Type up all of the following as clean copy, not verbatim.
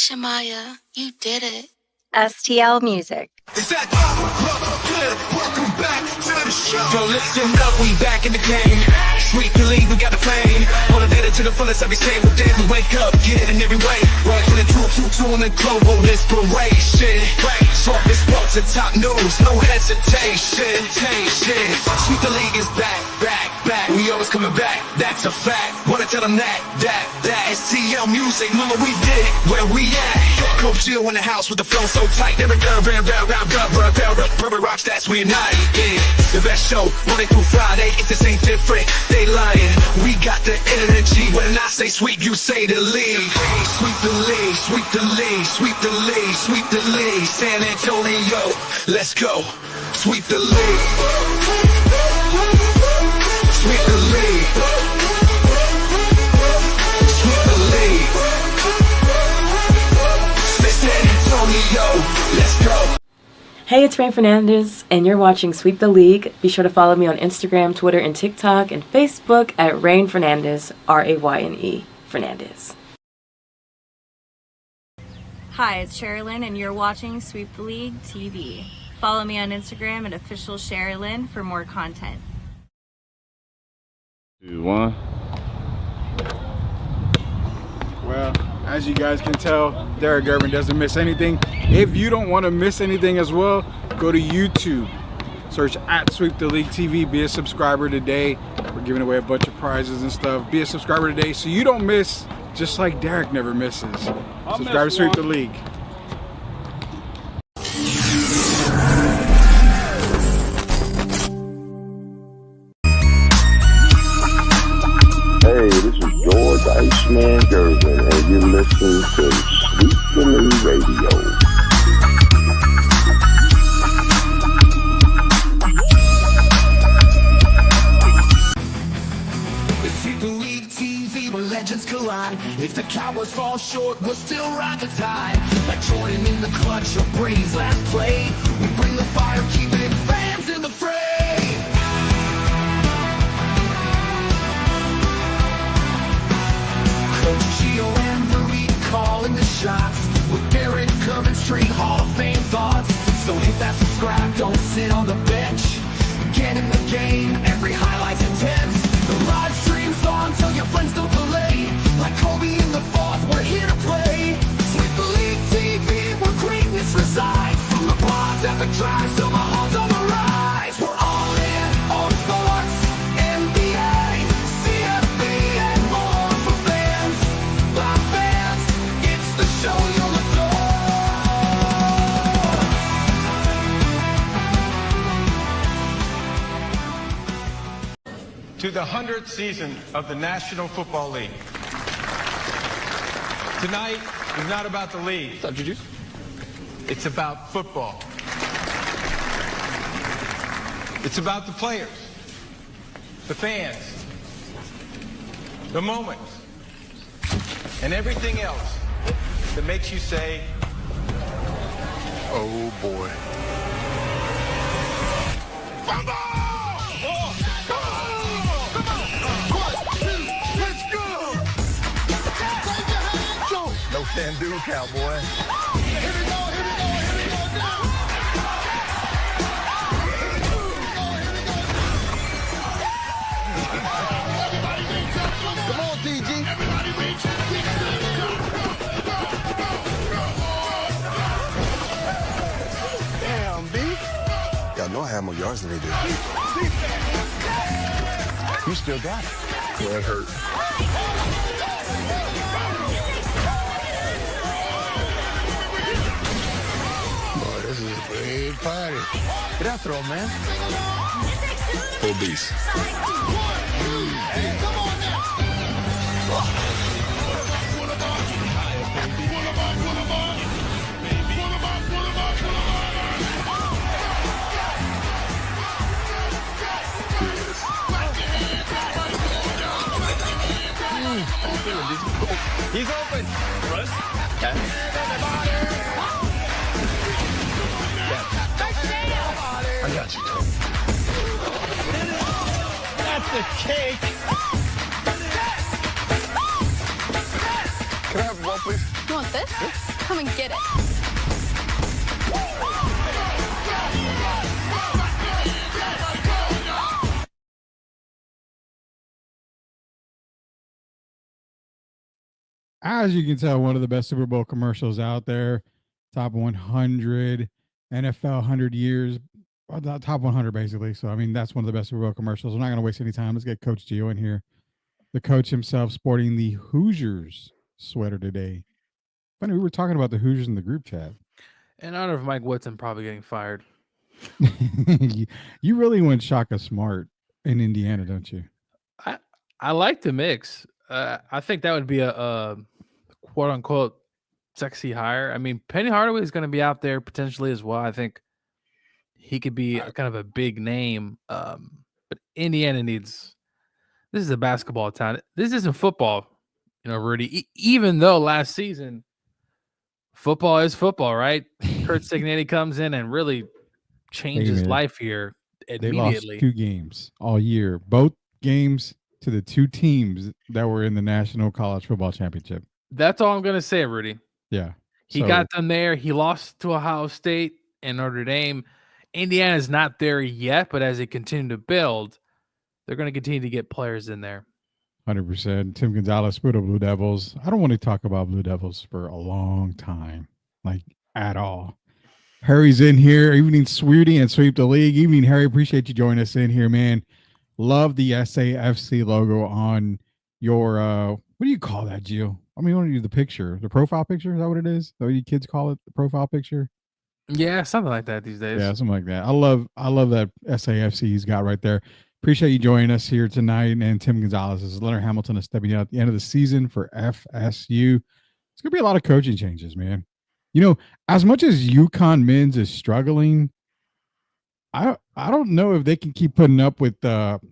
Shamaya, you did it. STL Music. Welcome back to the show. So listen up, we back in the game. Sweep the league, we got the flame. Motivated to the fullest every single day. We wake up, get it in every way. Working the 222 in the global inspiration. Talk this sports and top news, no hesitation. Sweep the league is back. We always coming back, that's a fact. Wanna tell them that STL Music, look what we did, where we at. Coach Jill in the house with the flow so tight. Every rubber rocks, that's we unite. Yeah, the best show, Monday through Friday. If this ain't different, they lying. We got the energy. When I say sweep, you say the league. Sweep the league, sweep the league, sweep the league, sweep the league. San Antonio, let's go. Sweep the league. Sweep the league. Sweep the league. San Antonio, let's go. Hey, it's Rain Fernandez, and you're watching Sweep the League. Be sure to follow me on Instagram, Twitter, and TikTok, and Facebook at Rain Fernandez, R-A-Y-N-E, Fernandez. Hi, it's Sherilyn, and you're watching Sweep the League TV. Follow me on Instagram at official Sherilyn for more content. 2, 1. Well, as you guys can tell, Derek Irvin doesn't miss anything. If you don't want to miss anything as well, go to YouTube. Search at Sweep the League TV. Be a subscriber today. We're giving away a bunch of prizes and stuff. Be a subscriber today so you don't miss, just like Derek never misses. Subscribe to Sweep the League. Hey, this is George Iceman Gervin, and you're listening to Sweep the League Radio. Sweep the League TV, where legends collide. If the Cowboys fall short, we'll still ride the tide. Like Jordan in the clutch or Brady's last play, we bring the fire, keeping fans in the fray. Coach Gio and Marie calling the shots, with Derek Coventry, Hall of Fame thoughts. So hit that subscribe, don't sit on the bench. Get in the game, every highlight's intense. The live stream's on till your friends don't delay. Like Kobe in the fourth, we're here to play. Sweep the League TV, where greatness resides. From the pods at the drives till the horns on the rise. We're all in on sports, NBA, CFB, and more for fans. By fans, it's the show you'll adore. To the 100th season of the National Football League. Tonight is not about the league. What's up, Juju? It's about football. It's about the players, the fans, the moments, and everything else that makes you say, Oh boy. No can do, cowboy. Come on, TG. Damn, B. Y'all know I have more yards than they do. You still got it. Well, it hurt. Boy, this is a big party. Get out there, old man. Obese. Hey, come on now. he's open. Russ? Okay. I got you, Tony. That's the cake. Can I have a ball, please? You want this? Come and get it. As you can tell, one of the best Super Bowl commercials out there. Top 100 NFL 100 years, top 100 basically. So I mean, that's one of the best Super Bowl commercials. We're not going to waste any time. Let's get Coach Gio in here. The coach himself sporting the Hoosiers sweater today. Funny, we were talking about the Hoosiers in the group chat. In honor of Mike Woodson probably getting fired. You really went Shaka Smart in Indiana, don't you? I like the mix. I think that would be a quote unquote sexy hire. I mean, Penny Hardaway is going to be out there potentially as well. I think he could be kind of a big name. But Indiana needs. This is a basketball town. This isn't football, Rudy. Even though last season football is football, right? Kurt Signetti comes in and really changes life here immediately. They lost 2 games all year. Both games to the 2 teams that were in the National College Football Championship. That's all I'm going to say, Rudy. Yeah. He got them there. He lost to Ohio State and Notre Dame. Indiana's not there yet, but as they continue to build, they're going to continue to get players in there. 100%. Tim Gonzalez, Spudo Blue Devils. I don't want to talk about Blue Devils for a long time, like at all. Harry's in here. Evening, Sweetie, and Sweep the League. Evening, Harry. Appreciate you joining us in here, man. Love the SAFC logo on your, what do you call that, Gio? I mean, I want to use the picture, the profile picture. Is that what it is? The way you kids call it, the profile picture? Yeah, something like that these days. Yeah, something like that. I love that SAFC he's got right there. Appreciate you joining us here tonight. And Tim Gonzalez is Leonard Hamilton is stepping out at the end of the season for FSU. It's going to be a lot of coaching changes, man. As much as UConn men's is struggling, I don't know if they can keep putting up with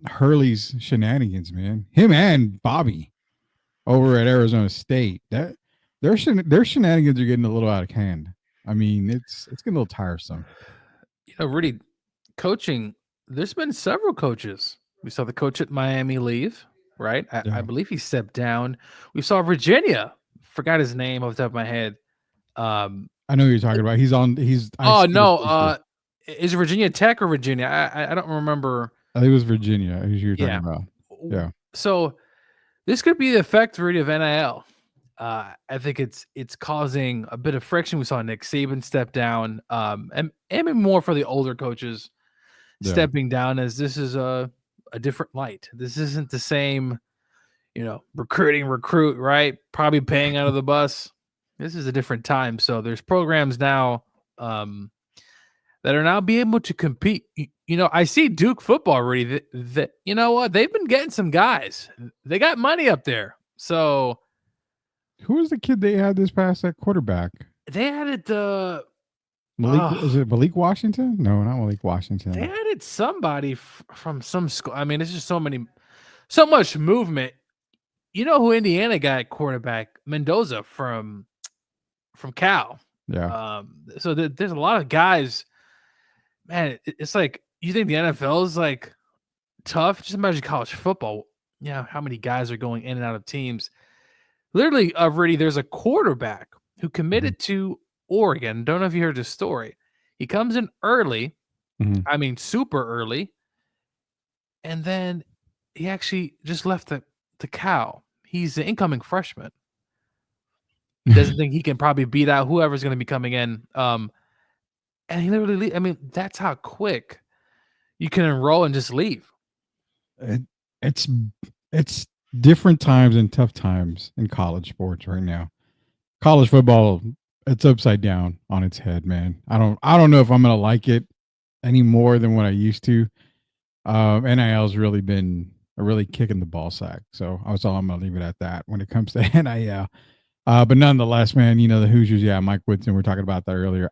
Hurley's shenanigans, man. Him and Bobby over at Arizona State. That their shenanigans are getting a little out of hand. I mean, it's getting a little tiresome. Rudy, coaching. There's been several coaches. We saw the coach at Miami leave, right? I believe he stepped down. We saw Virginia. Forgot his name off the top of my head. I know who you're talking about. Is it Virginia Tech or Virginia? I don't remember. I think it was Virginia. Who you're talking about? Yeah. So this could be the effect, Rudy, of NIL. I think it's causing a bit of friction. We saw Nick Saban step down, and more for the older coaches stepping down, as this is a different light. This isn't the same, recruit, right? Probably paying out of the bus. This is a different time. So there's programs now that are now being able to compete. I see Duke football, Rudy, that you know what? They've been getting some guys. They got money up there. So who was the kid they had this past at quarterback? They added Malik. Is it Malik Washington? No, not Malik Washington. They added somebody from some school. I mean, it's just so much movement. You know who Indiana got at quarterback? Mendoza from Cal. Yeah. So there's a lot of guys. Man, it's like you think the NFL is like tough. Just imagine college football. How many guys are going in and out of teams? Literally, already there's a quarterback who committed to Oregon. Don't know if you heard this story. He comes in early. I mean, super early. And then he actually just left the Cal. He's an incoming freshman. He doesn't think he can probably beat out whoever's going to be coming in. And he literally, that's how quick you can enroll and just leave. It's different times and tough times in college sports right now. College football, it's upside down on its head, man. I don't know if I'm going to like it any more than what I used to. NIL's really been really kicking the ball sack. So I'm going to leave it at that when it comes to NIL. But nonetheless, man, the Hoosiers, Mike Woodson, we were talking about that earlier.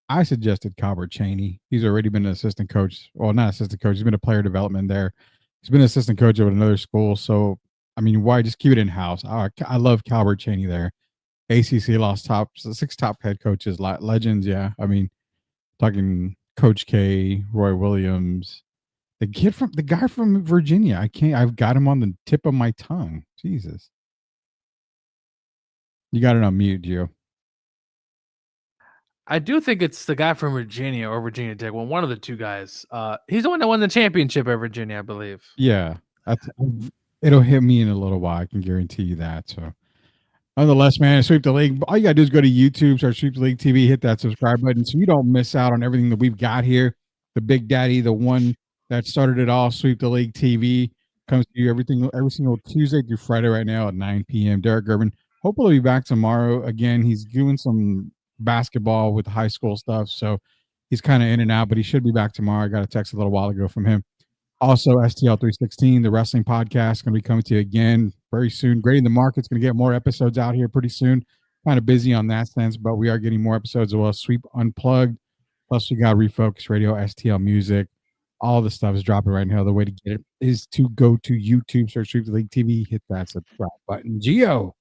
I suggested Calbert Chaney. He's already been an assistant coach. Well, not assistant coach. He's been a player development there. He's been an assistant coach at another school. So, why just keep it in-house? I love Calbert Chaney there. ACC lost 6 top head coaches, legends. Yeah. Talking Coach K, Roy Williams, the guy from Virginia. I've got him on the tip of my tongue. Jesus. You got it on mute, Gio. I do think it's the guy from Virginia or Virginia Tech. Well, one of the two guys. He's the one that won the championship at Virginia, I believe. Yeah, that's it'll hit me in a little while. I can guarantee you that. So, nonetheless, man, Sweep the League. All you gotta do is go to YouTube, search Sweep the League TV, hit that subscribe button, so you don't miss out on everything that we've got here. The Big Daddy, the one that started it all, Sweep the League TV, comes to you every single Tuesday through Friday right now at 9 p.m. Derek Gervin. Hopefully, he'll be back tomorrow. Again, he's doing some basketball with high school stuff, so he's kind of in and out, but he should be back tomorrow. I got a text a little while ago from him. Also, STL 316, the wrestling podcast, going to be coming to you again very soon. Grading the Market's going to get more episodes out here pretty soon. Kind of busy on that sense, but we are getting more episodes as well. Sweep Unplugged. Plus, we got Refocus Radio, STL Music. All the stuff is dropping right now. The way to get it is to go to YouTube, search Sweep the League TV, hit that subscribe button. Gio,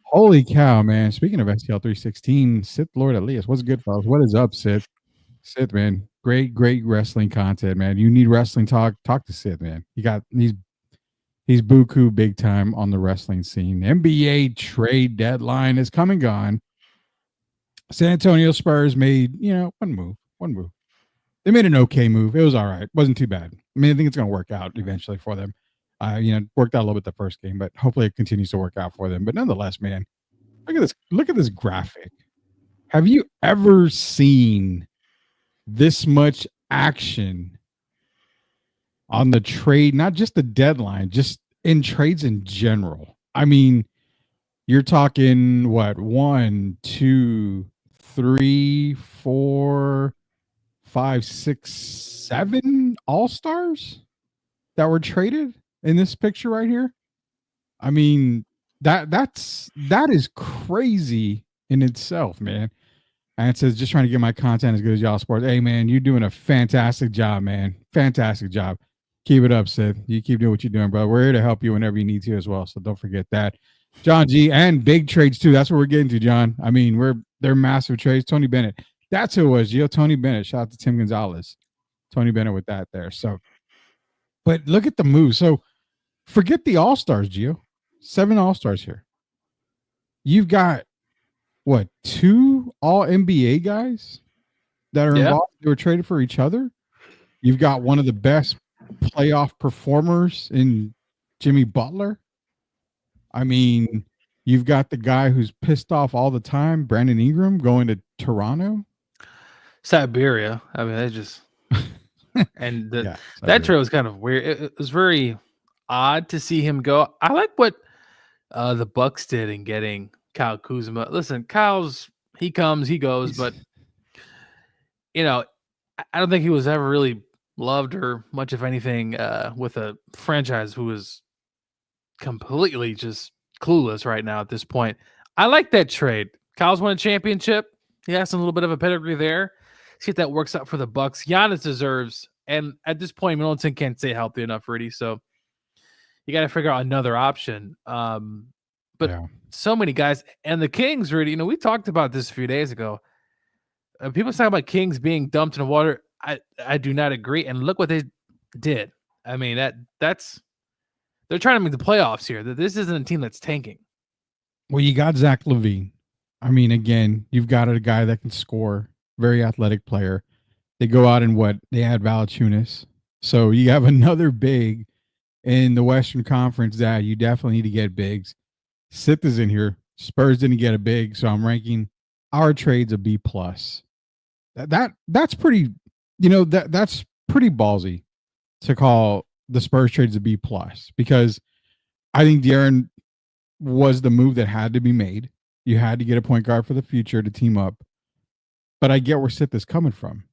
holy cow, man. Speaking of STL 316, Sith Lord Elias. What's good, fellas? What is up, Sith? Sith, man. Great wrestling content, man. You need wrestling talk to Sith, man. He's buku big time on the wrestling scene. NBA trade deadline is come and gone. San Antonio Spurs made, one move. They made an okay move. It was all right. Wasn't too bad. I mean, I think it's going to work out eventually for them. Worked out a little bit the first game, but hopefully it continues to work out for them. But nonetheless, man, look at this graphic. Have you ever seen this much action on the trade, not just the deadline, just in trades in general? I mean, you're talking what, 1, 2, 3, 4, 5, 6, 7 all-stars that were traded in this picture right here. I mean, that is crazy in itself, man. And it says, just trying to get my content as good as y'all sports. Hey, man, you're doing a fantastic job, man. Fantastic job. Keep it up, Seth. You keep doing what you're doing, bro. We're here to help you whenever you need to as well. So don't forget that. John G, and big trades, too. That's what we're getting to, John. I mean, they're massive trades. Tony Bennett. That's who it was, Gio. Tony Bennett. Shout out to Tim Gonzalez. Tony Bennett with that there. So, but look at the move. So forget the All-Stars, Gio. 7 All-Stars here. You've got what, 2 all-NBA guys that are involved? They were traded for each other. You've got one of the best playoff performers in Jimmy Butler. I mean, you've got the guy who's pissed off all the time, Brandon Ingram, going to Toronto. Siberia. I mean, they just and that trade was kind of weird. It was very odd to see him go. I like what the Bucks did in getting Kyle Kuzma. Listen, he comes, he goes, but I don't think he was ever really loved or much of anything with a franchise who is completely just clueless right now at this point. I like that trade. Kyle's won a championship. He has a little bit of a pedigree there. See if that works out for the Bucks. Giannis deserves, and at this point, Middleton can't stay healthy enough, Rudy. So you got to figure out another option. So many guys, and the Kings, Rudy. We talked about this a few days ago. People talk about Kings being dumped in the water. I do not agree. And look what they did. I mean, they're trying to make the playoffs here. This isn't a team that's tanking. Well, you got Zach LaVine. I mean, again, you've got a guy that can score, very athletic player. They go out and they add Valanciunas. So you have another big in the Western Conference that you definitely need to get bigs. Sith is in here. Spurs didn't get a big, so I'm ranking our trades a B+. That's pretty, that's pretty ballsy to call the Spurs trades a B+, because I think De'Aaron was the move that had to be made. You had to get a point guard for the future to team up. But I get where Sith is coming from,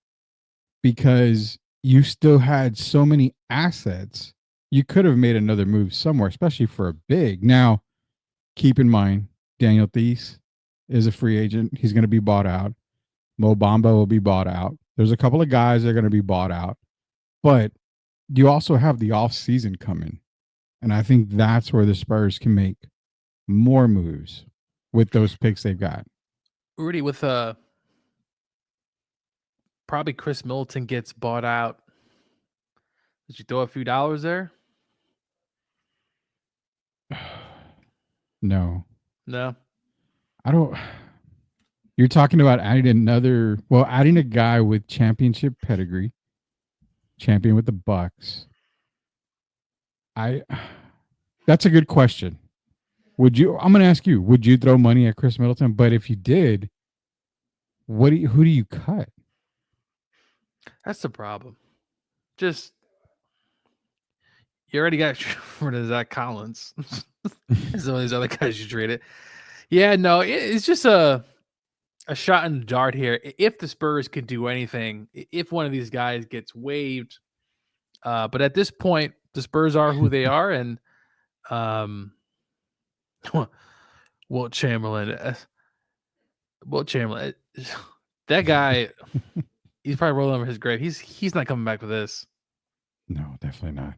because you still had so many assets. You could have made another move somewhere, especially for a big. Now, keep in mind, Daniel Theis is a free agent. He's going to be bought out. Mo Bamba will be bought out. There's a couple of guys that are going to be bought out. But you also have the offseason coming. And I think that's where the Spurs can make more moves with those picks they've got. Rudy, with probably Chris Middleton gets bought out. Did you throw a few dollars there? No. No. I don't. You're talking about adding a guy with championship pedigree, champion with the Bucks. That's a good question. I'm going to ask you, would you throw money at Chris Middleton? But if you did, who do you cut? That's the problem. Just you already got rid of Zach Collins. Some of these other guys you traded. Yeah, no, it's just a shot in the dart here. If the Spurs could do anything, if one of these guys gets waived, but at this point, the Spurs are who they are, and Wilt Chamberlain, that guy, he's probably rolling over his grave. He's not coming back for this. No, definitely not.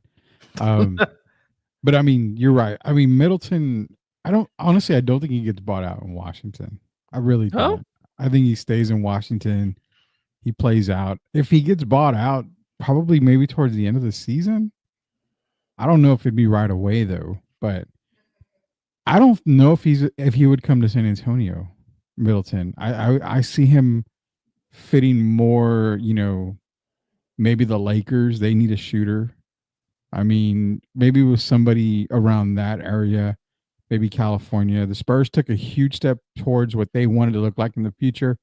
But I mean, you're right. I mean, Middleton, I don't think he gets bought out in Washington. I really don't. Oh? I think he stays in Washington. He plays out. If he gets bought out, probably maybe towards the end of the season. I don't know if it'd be right away though, but I don't know if he would come to San Antonio, Middleton. I see him fitting more, maybe the Lakers, they need a shooter. I mean, maybe with somebody around that area, maybe California. The Spurs took a huge step towards what they wanted to look like in the future.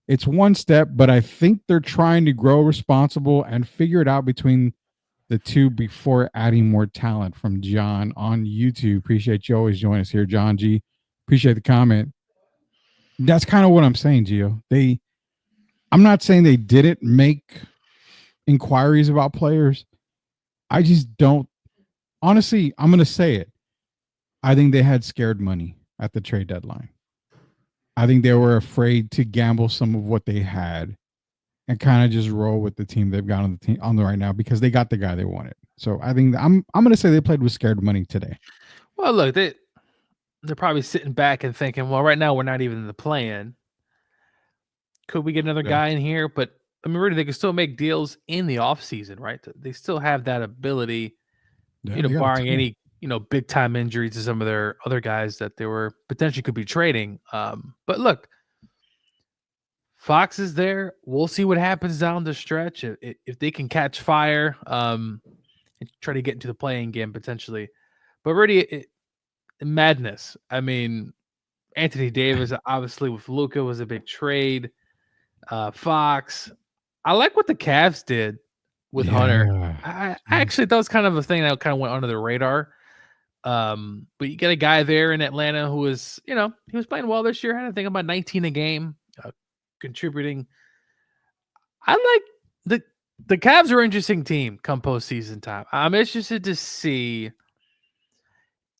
It's one step, but I think they're trying to grow responsible and figure it out between the two before adding more talent. From John on YouTube. Appreciate you always joining us here, John G. Appreciate the comment. That's kind of what I'm saying, Gio. I'm not saying they didn't make inquiries about players. I just don't. Honestly, I'm going to say it. I think they had scared money at the trade deadline. I think they were afraid to gamble some of what they had and kind of just roll with the team they've got on the right now because they got the guy they wanted. So I think I'm going to say they played with scared money today. Well, look, they're probably sitting back and thinking, well, right now we're not even in the play-in. Could we get another guy in here? But I mean, really, they can still make deals in the offseason, right? They still have that ability, barring any, big time injuries to some of their other guys that they were potentially could be trading. But look, Fox is there. We'll see what happens down the stretch. If they can catch fire and try to get into the playing game potentially. But really, madness. I mean, Anthony Davis, obviously, with Luka was a big trade. Fox. I like what the Cavs did with Hunter. I actually thought it was kind of a thing that kind of went under the radar. But you get a guy there in Atlanta who was, he was playing well this year. I think about 19 a game, contributing. I like the Cavs are an interesting team come postseason time. I'm interested to see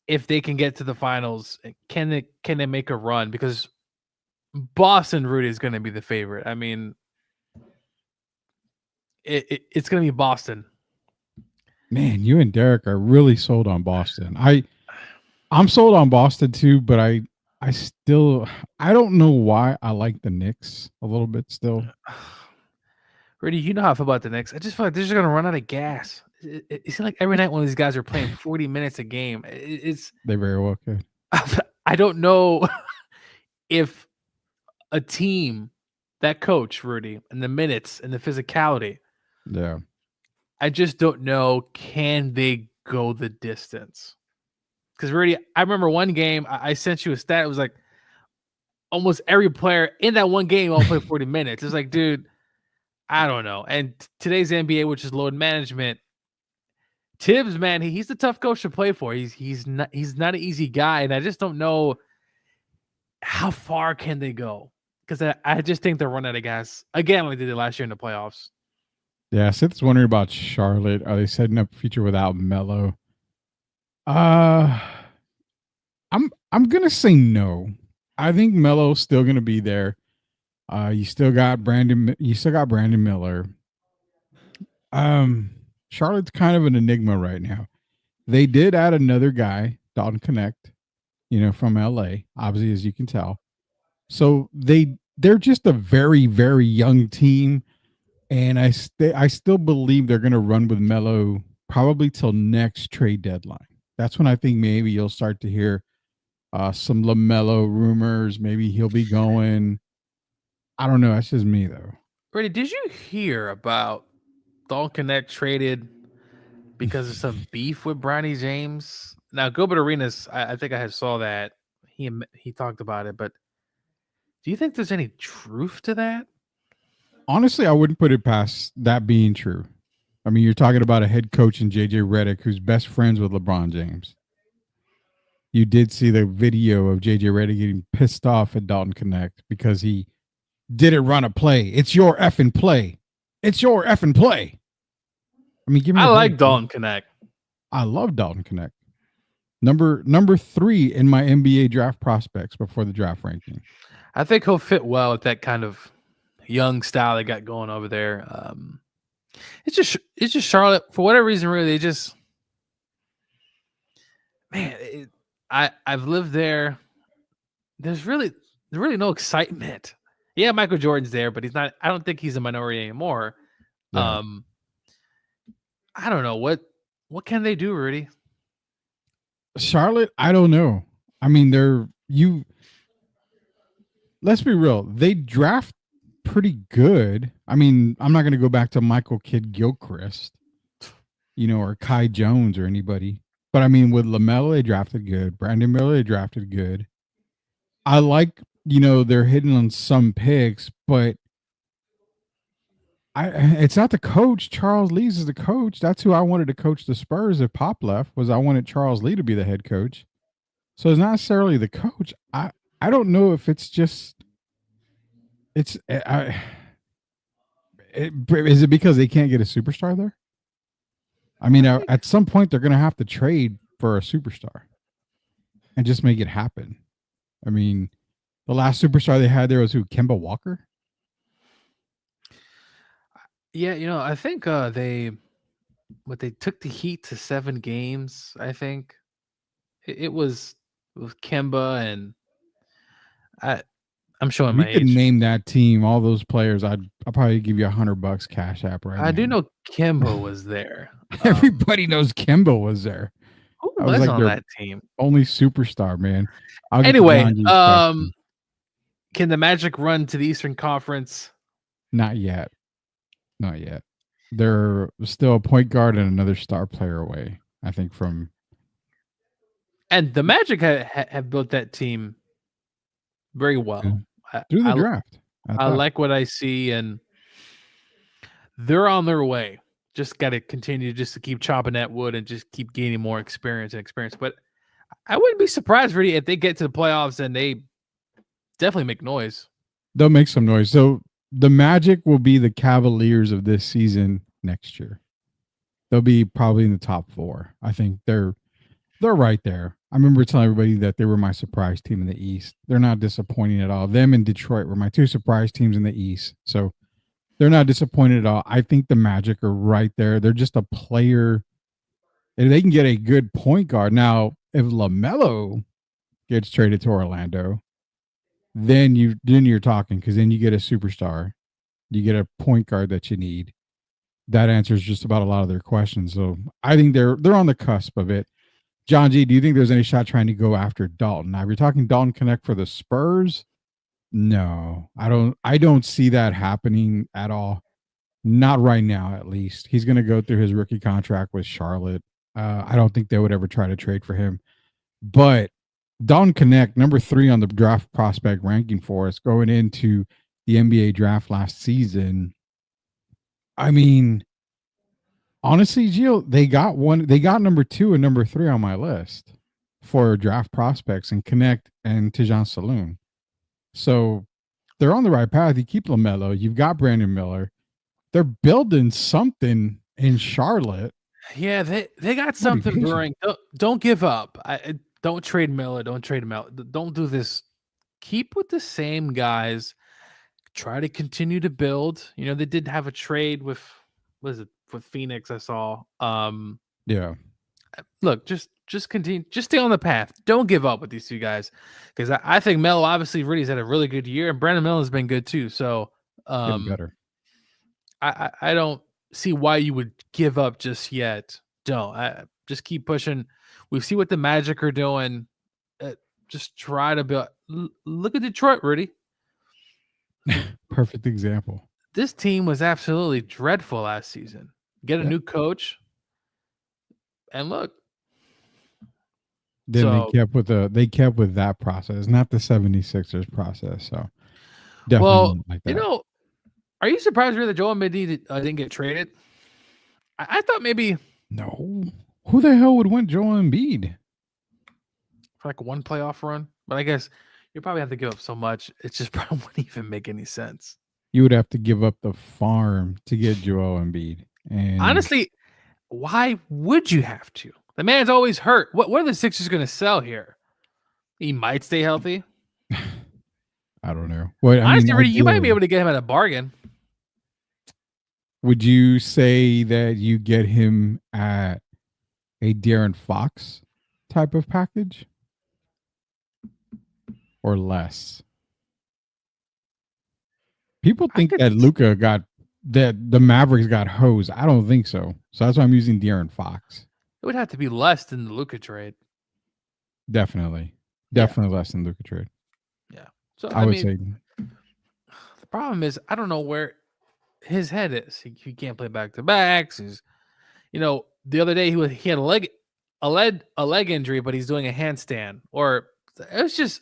if they can get to the finals. Can they make a run? Because Boston, Rudy, is going to be the favorite. I mean, it's going to be Boston. Man, you and Derek are really sold on Boston. I'm sold on Boston too, but I don't know why I like the Knicks a little bit still. Rudy, you know how I feel about the Knicks. I just feel like they're just going to run out of gas. It seems like every night one of these guys are playing 40 minutes a game. They very well could. I don't know if a team, that coach, Rudy, and the minutes and the physicality. Yeah. I just don't know, can they go the distance? Because Rudy, I remember one game, I sent you a stat. It was like almost every player in that one game all played 40 minutes. It's like, dude, I don't know. And today's NBA, which is load management, Tibbs, man, he's the tough coach to play for. He's not an easy guy, and I just don't know how far can they go. Because I just think they're running out of gas again, like they did last year in the playoffs. Yeah, Seth's wondering about Charlotte. Are they setting up a future without Melo? I'm gonna say no. I think Melo's still gonna be there. You still got Brandon Miller. Charlotte's kind of an enigma right now. They did add another guy, Dalton Connect, from LA, obviously, as you can tell. So they're just a very, very young team. And I still believe they're going to run with Melo probably till next trade deadline. That's when I think maybe you'll start to hear some LaMelo rumors. Maybe he'll be going. I don't know. That's just me though. Brady, did you hear about Dalton Connect traded because of some beef with Bronny James? Now, Gilbert Arenas, I think I had saw that. He talked about it, but do you think there's any truth to that? Honestly, I wouldn't put it past that being true. I mean, you're talking about a head coach in JJ Redick who's best friends with LeBron James. You did see the video of JJ Redick getting pissed off at Dalton Connect because he didn't run a play. It's your effing play. It's your effing play. I mean, give me. I like Dalton Connect. I love Dalton Connect. Number 3 in my NBA draft prospects before the draft ranking. I think he'll fit well with that kind of young style they got going over there. It's just Charlotte for whatever reason. Really, they just I've lived there. There's really no excitement. Yeah, Michael Jordan's there, but he's not. I don't think he's a minority anymore. Yeah. I don't know what can they do, Rudy? Charlotte, I don't know. I mean, let's be real. They draft pretty good. I mean, I'm not going to go back to Michael Kidd Gilchrist, or Kai Jones or anybody. But I mean, with LaMelo, they drafted good. Brandon Miller, they drafted good. I like, they're hitting on some picks, but it's not the coach. Charles Lee's is the coach. That's who I wanted to coach the Spurs if Pop left, was I wanted Charles Lee to be the head coach. So it's not necessarily the coach. I don't know if it's just is it because they can't get a superstar there? I mean, at some point they're going to have to trade for a superstar and just make it happen. I mean, the last superstar they had there was who? Kemba Walker? Yeah, I think they took the Heat to 7 games. I think it was with Kemba, and I'm showing my age. You could name that team, all those players. I'll probably give you $100 Cash App right now. I do know Kemba was there. Everybody knows Kemba was there. Who was on that team? Only superstar, man. Anyway, can the Magic run to the Eastern Conference? Not yet. They're still a point guard and another star player away, I think, from. And the Magic have built that team very well. Through the draft. I like what I see, and they're on their way. Just got to continue just to keep chopping that wood and just keep gaining more experience. But I wouldn't be surprised, really, if they get to the playoffs and they definitely make noise. They'll make some noise. So the Magic will be the Cavaliers of this season next year. They'll be probably in the top 4. I think they're right there. I remember telling everybody that they were my surprise team in the East. They're not disappointing at all. Them and Detroit were my 2 surprise teams in the East. So they're not disappointed at all. I think the Magic are right there. They're just a player. If they can get a good point guard. Now, if LaMelo gets traded to Orlando, then you're talking, because then you get a superstar. You get a point guard that you need. That answers just about a lot of their questions. So I think they're on the cusp of it. John G, do you think there's any shot trying to go after Dalton? Now, if you're talking Dalton Connect for the Spurs, no, I don't see that happening at all. Not right now, at least. He's going to go through his rookie contract with Charlotte. I don't think they would ever try to trade for him. But Dalton Connect, number 3 on the draft prospect ranking for us going into the NBA draft last season. I mean, honestly, Gio, they got number 2 and number 3 on my list for draft prospects, and Connect and Tijan Saloon. So they're on the right path. You keep LaMelo. You've got Brandon Miller. They're building something in Charlotte. Yeah, they got something brewing. Don't give up. Don't trade Miller. Don't trade him out. Don't do this. Keep with the same guys. Try to continue to build. They did have a trade with Phoenix, I saw. Yeah. Look, just continue. Just stay on the path. Don't give up with these 2 guys, because I think Melo obviously really has had a really good year, and Brandon Miller has been good too. So better. I don't see why you would give up just yet. Don't. Just keep pushing. We see what the Magic are doing. Just try to build. Look at Detroit, Rudy. perfect example. This team was absolutely dreadful last season. Get a Yep. new coach, and look. Then So, they kept with that process, not the 76ers process. So definitely well, not like that. are you surprised really that Joel Embiid didn't get traded? I thought maybe No. Who the hell would want Joel Embiid? for like one playoff run, but I guess you probably have to give up so much. It just probably wouldn't even make any sense. You would have to give up the farm to get Joel Embiid. And Honestly, why would you have to? The man's always hurt. What are the Sixers going to sell here? He might stay healthy. I don't know. Well, Honestly, Rudy, you might be able to get him at a bargain. Would you say that you get him at a De'Aaron Fox type of package? Or less? People think that Luka that the Mavericks got hosed. I don't think so. So that's why I'm using De'Aaron Fox. It would have to be less than the Luka trade. Definitely less than Luka trade. Yeah. So I would say the problem is I don't know where his head is. He can't play back to backs. The other day he had a leg injury, but he's doing a handstand. Or it's just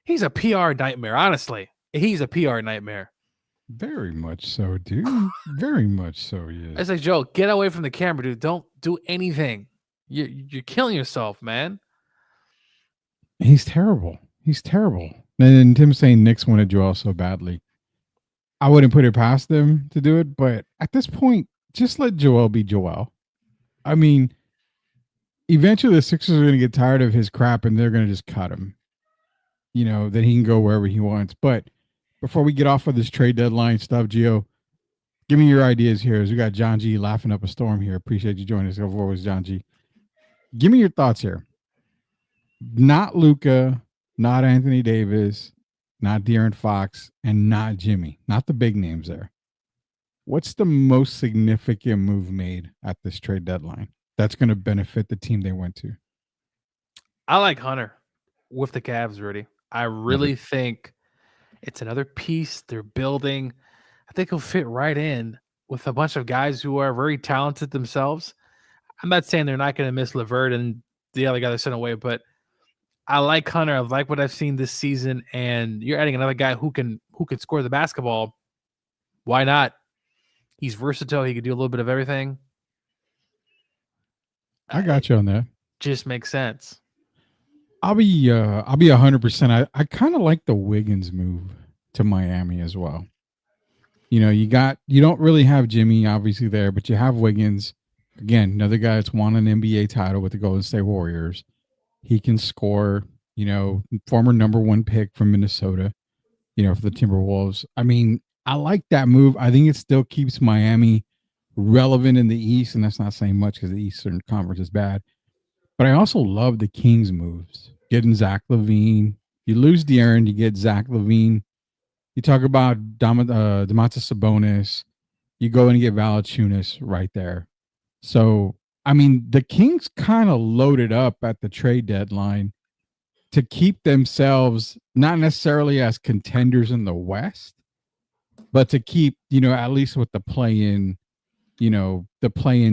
he's a PR nightmare. Honestly, he's a PR nightmare. Very much so, dude. Very much so. Yeah. It's like, Joe, get away from the camera, dude. Don't do anything. You're killing yourself, man. He's terrible. He's terrible. And then Tim saying Knicks wanted Joel so badly. I wouldn't put it past them to do it, but at this point, just let Joel be Joel. I mean, eventually the Sixers are going to get tired of his crap and they're going to just cut him. Then he can go wherever he wants. But before we get off of this trade deadline stuff, Gio, give me your ideas here. As we got John G laughing up a storm here. Appreciate you joining us. Over with John G. Give me your thoughts here. Not Luka, not Anthony Davis, not De'Aaron Fox, and not Jimmy. Not the big names there. What's the most significant move made at this trade deadline that's going to benefit the team they went to? I like Hunter with the Cavs, Rudy. I really think it's another piece they're building. I think he'll fit right in with a bunch of guys who are very talented themselves. I'm not saying they're not going to miss LeVert and the other guy they're sent away, but I like Hunter. I like what I've seen this season, and you're adding another guy who can score the basketball. Why not? He's versatile. He can do a little bit of everything. I got you on that. Just makes sense. I'll be 100%. I kind of like the Wiggins move to Miami as well. You don't really have Jimmy obviously there, but you have Wiggins. Again, another guy that's won an NBA title with the Golden State Warriors. He can score, former number 1 pick from Minnesota, for the Timberwolves. I mean, I like that move. I think it still keeps Miami relevant in the East, and that's not saying much because the Eastern Conference is bad. But I also love the Kings moves. Getting Zach LaVine. You lose De'Aaron, you get Zach LaVine. You talk about Domantas Sabonis. You go in and get Valanciunas right there. So, I mean, the Kings kind of loaded up at the trade deadline to keep themselves not necessarily as contenders in the West, but to keep, at least with the play-in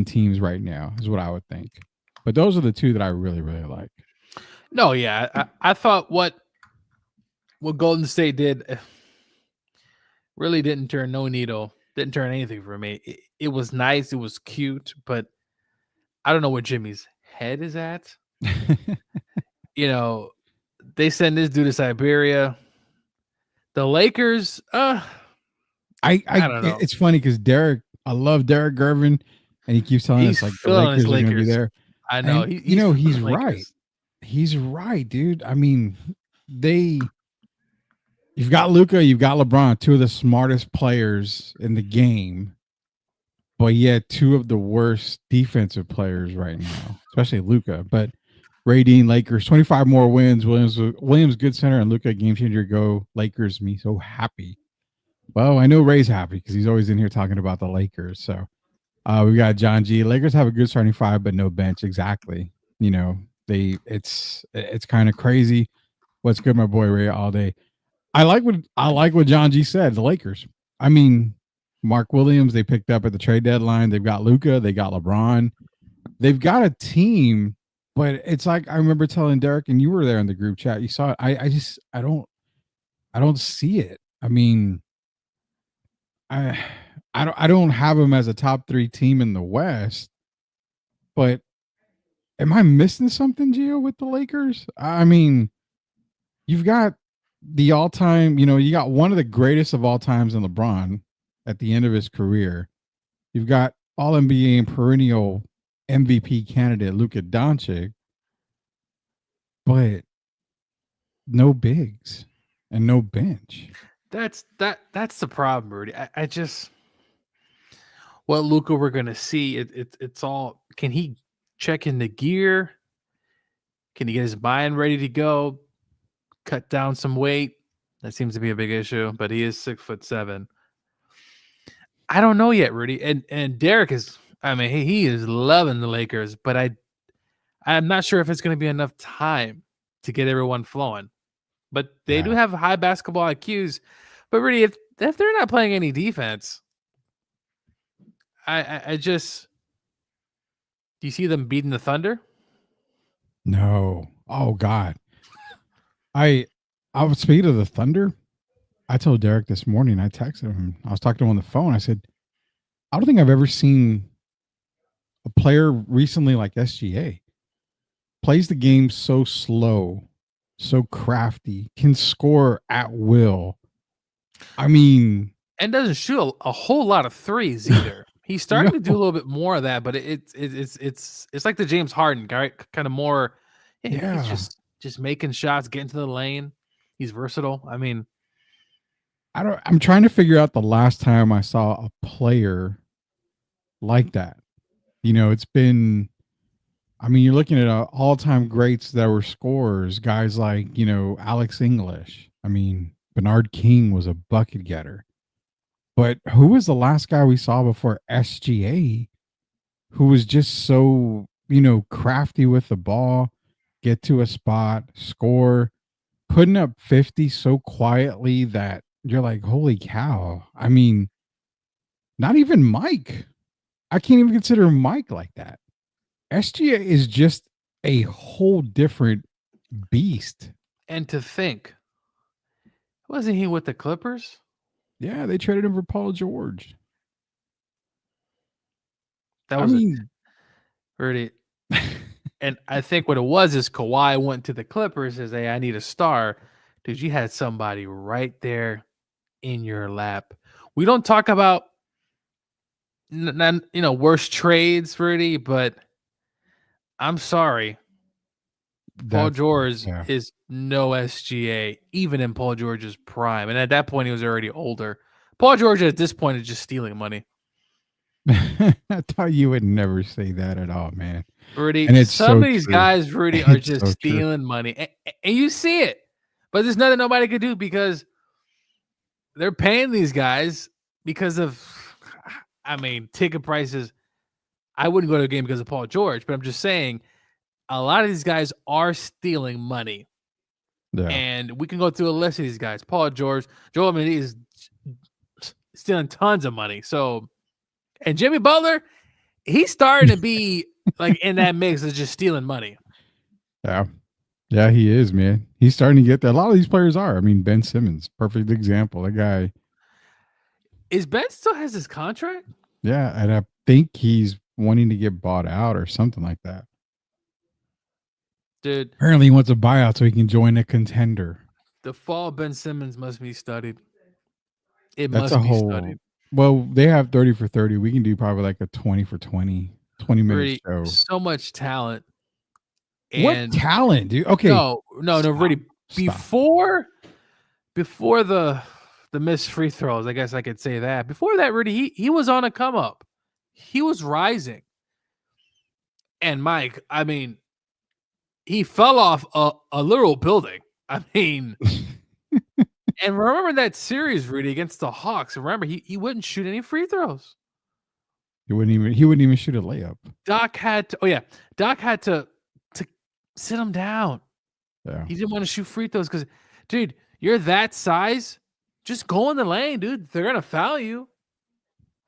teams right now is what I would think. But those are the two that I really, really like. No, yeah. I thought what Golden State did really didn't turn didn't turn anything for me. It was nice. It was cute, but I don't know where Jimmy's head is at. They send this dude to Siberia. The Lakers, I don't know. It's funny because I love Derek Gervin, and he keeps telling us like the Lakers are going to be there. I know. And, he's right. He's right, dude. I mean, you've got Luka, you've got LeBron, two of the smartest players in the game, but yet two of the worst defensive players right now, especially Luka. But Ray Dean, Lakers, 25 more wins. Williams, good center, and Luka, game changer. Go Lakers! Me so happy. Well, I know Ray's happy because he's always in here talking about the Lakers. So we got John G. Lakers have a good starting five, but no bench. Exactly. It's kind of crazy. What's good, my boy Ray, all day. I like what John G said. The Lakers. I mean, Mark Williams, they picked up at the trade deadline. They've got Luka, they got LeBron. They've got a team, but it's like I remember telling Derek, and you were there in the group chat. You saw it. I don't see it. I mean, I don't have them as a top 3 team in the West, but am I missing something, Gio, with the Lakers? I mean, you've got the all-time, you got one of the greatest of all times in LeBron at the end of his career. You've got all NBA and perennial MVP candidate Luka Doncic, but no bigs and no bench. That's the problem, Rudy. I just what Luka we're gonna see. It's all. Can he check in the gear? Can he get his mind ready to go? Cut down some weight. That seems to be a big issue, but he is 6'7". I don't know yet, Rudy. And Derek is. I mean, he is loving the Lakers, but I'm not sure if it's going to be enough time to get everyone flowing. But they do have high basketball IQs. But Rudy, if they're not playing any defense, I just do you see them beating the Thunder? No. Oh God. I was speaking of the Thunder. I told Derek this morning. I texted him. I was talking to him on the phone. I said, I don't think I've ever seen a player recently like SGA plays the game so slow, so crafty, can score at will. I mean, and doesn't shoot a whole lot of threes either. He's starting to do a little bit more of that, but it's like the James Harden guy, kind of more. Yeah, he's just making shots, getting to the lane. He's versatile. I mean, I'm trying to figure out the last time I saw a player like that. It's been. I mean, you're looking at all-time greats that were scorers, guys like Alex English. I mean, Bernard King was a bucket getter. But who was the last guy we saw before SGA who was just so, crafty with the ball, get to a spot, score, putting up 50 so quietly that you're like, holy cow. I mean, not even Mike. I can't even consider Mike like that. SGA is just a whole different beast. And to think, wasn't he with the Clippers? Yeah, they traded him for Paul George. That was Rudy. And I think what it was is Kawhi went to the Clippers and says, hey, I need a star. Dude, you had somebody right there in your lap. We don't talk about worst trades, Rudy, but I'm sorry. Paul George is no SGA, even in Paul George's prime. And at that point, he was already older. Paul George at this point is just stealing money. I thought you would never say that at all, man. Rudy, and some of these guys, Rudy, are just stealing money. And you see it. But there's nothing nobody could do because they're paying these guys because of, ticket prices. I wouldn't go to a game because of Paul George, but I'm just saying a lot of these guys are stealing money. Yeah. And we can go through a list of these guys. Paul George, Joel Embiid is stealing tons of money. So, and Jimmy Butler, he's starting to be like in that mix of just stealing money. Yeah. Yeah, he is, man. He's starting to get that. A lot of these players are. I mean, Ben Simmons, perfect example. That guy. Is Ben still has his contract? Yeah, and I think he's wanting to get bought out or something like that. Dude. Apparently he wants a buyout so he can join a contender. The fall of Ben Simmons must be studied. That's must be studied. Well, they have 30 for 30. We can do probably like a 20 for 20 minute show. So much talent. And what talent, dude? Okay. No, really. Before the missed free throws, I guess I could say that. Before that, Rudy, he was on a come up. He was rising. And Mike, he fell off a literal building. And remember that series, Rudy, against the Hawks. Remember, he wouldn't shoot any free throws. He wouldn't even shoot a layup. Doc had to sit him down. Yeah. He didn't want to shoot free throws because, dude, You're that size. Just go in the lane, dude. They're gonna foul you.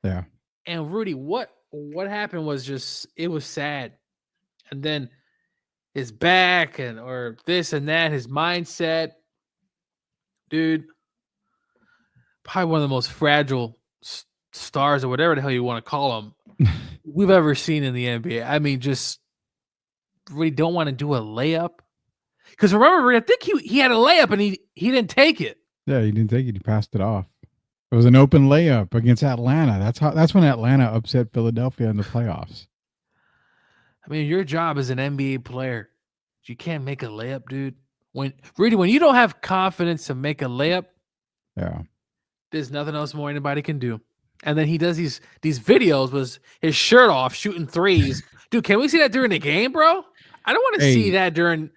Yeah. And Rudy, what happened was just it was sad. And then his back and or this and that, his mindset, dude. Probably one of the most fragile stars or whatever the hell you want to call them we've ever seen in the NBA. I mean, just really don't want to do a layup. Because remember, I think he had a layup and he didn't take it. Yeah, he didn't take it. He passed it off. It was an open layup against Atlanta. That's when Atlanta upset Philadelphia in the playoffs. I mean, your job as an NBA player, you can't make a layup, dude. When you don't have confidence to make a layup, yeah, there's nothing else more anybody can do. And then he does these videos with his shirt off, shooting threes. Dude, can we see that during the game, bro? I don't want to see that during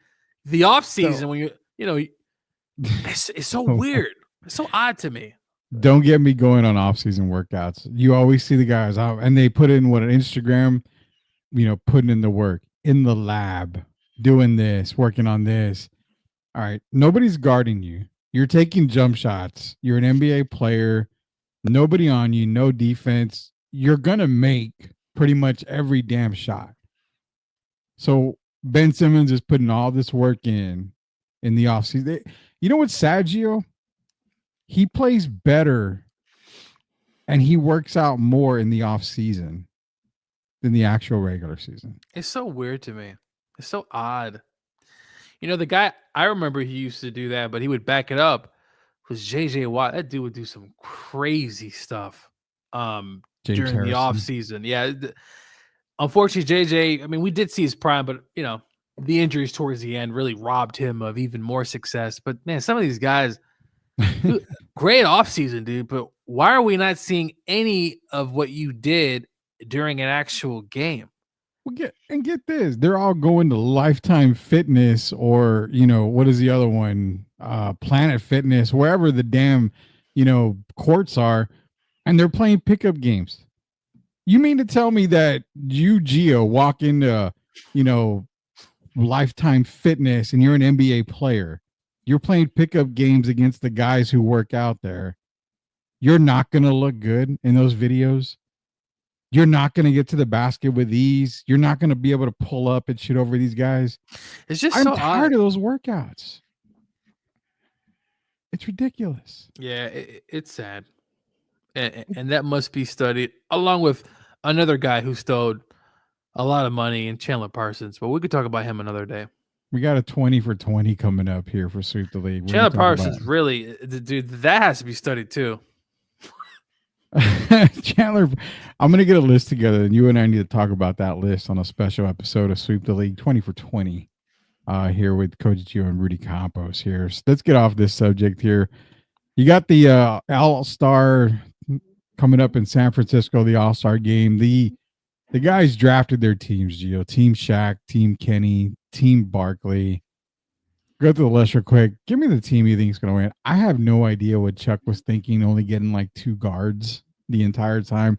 the off season when it's so weird. It's so odd to me. Don't get me going on off-season workouts. You always see the guys out and they put in an Instagram, putting in the work in the lab, doing this, working on this. All right. Nobody's guarding you. You're taking jump shots. You're an NBA player. Nobody on you, no defense. You're going to make pretty much every damn shot. So Ben Simmons is putting all this work in the offseason. You know what's sad, Gio? He plays better and he works out more in the offseason than the actual regular season. It's so weird to me. It's so odd. The guy, I remember he used to do that, but he would back it up. Was JJ Watt. That dude would do some crazy stuff during the off season. Yeah. Unfortunately, JJ, I mean, we did see his prime, but the injuries towards the end really robbed him of even more success. But man, some of these guys, dude, great off season, dude. But why are we not seeing any of what you did during an actual game? Well, get this. They're all going to Lifetime Fitness or, what is the other one? Planet Fitness, wherever the damn, courts are, and they're playing pickup games. You mean to tell me that you, Gio, walk into, Lifetime Fitness and you're an NBA player, you're playing pickup games against the guys who work out there. You're not going to look good in those videos. You're not going to get to the basket with ease. You're not going to be able to pull up and shoot over these guys. It's just I'm so tired odd of those workouts. It's ridiculous. Yeah, it's sad. And that must be studied along with another guy who stole a lot of money in Chandler Parsons. But we could talk about him another day. We got a 20 for 20 coming up here for Sweep the League. Chandler Parsons, really, dude, that has to be studied too. Chandler, I'm going to get a list together and you and I need to talk about that list on a special episode of Sweep the League 20 for 20 here with Coach Gio and Rudy Campos here. So let's get off this subject here. You got the All-Star coming up in San Francisco, the All-Star game. The guys drafted their teams, Gio. Team Shaq, Team Kenny, Team Barkley. Go through the list real quick. Give me the team you think is going to win. I have no idea what Chuck was thinking, only getting like 2 guards the entire time.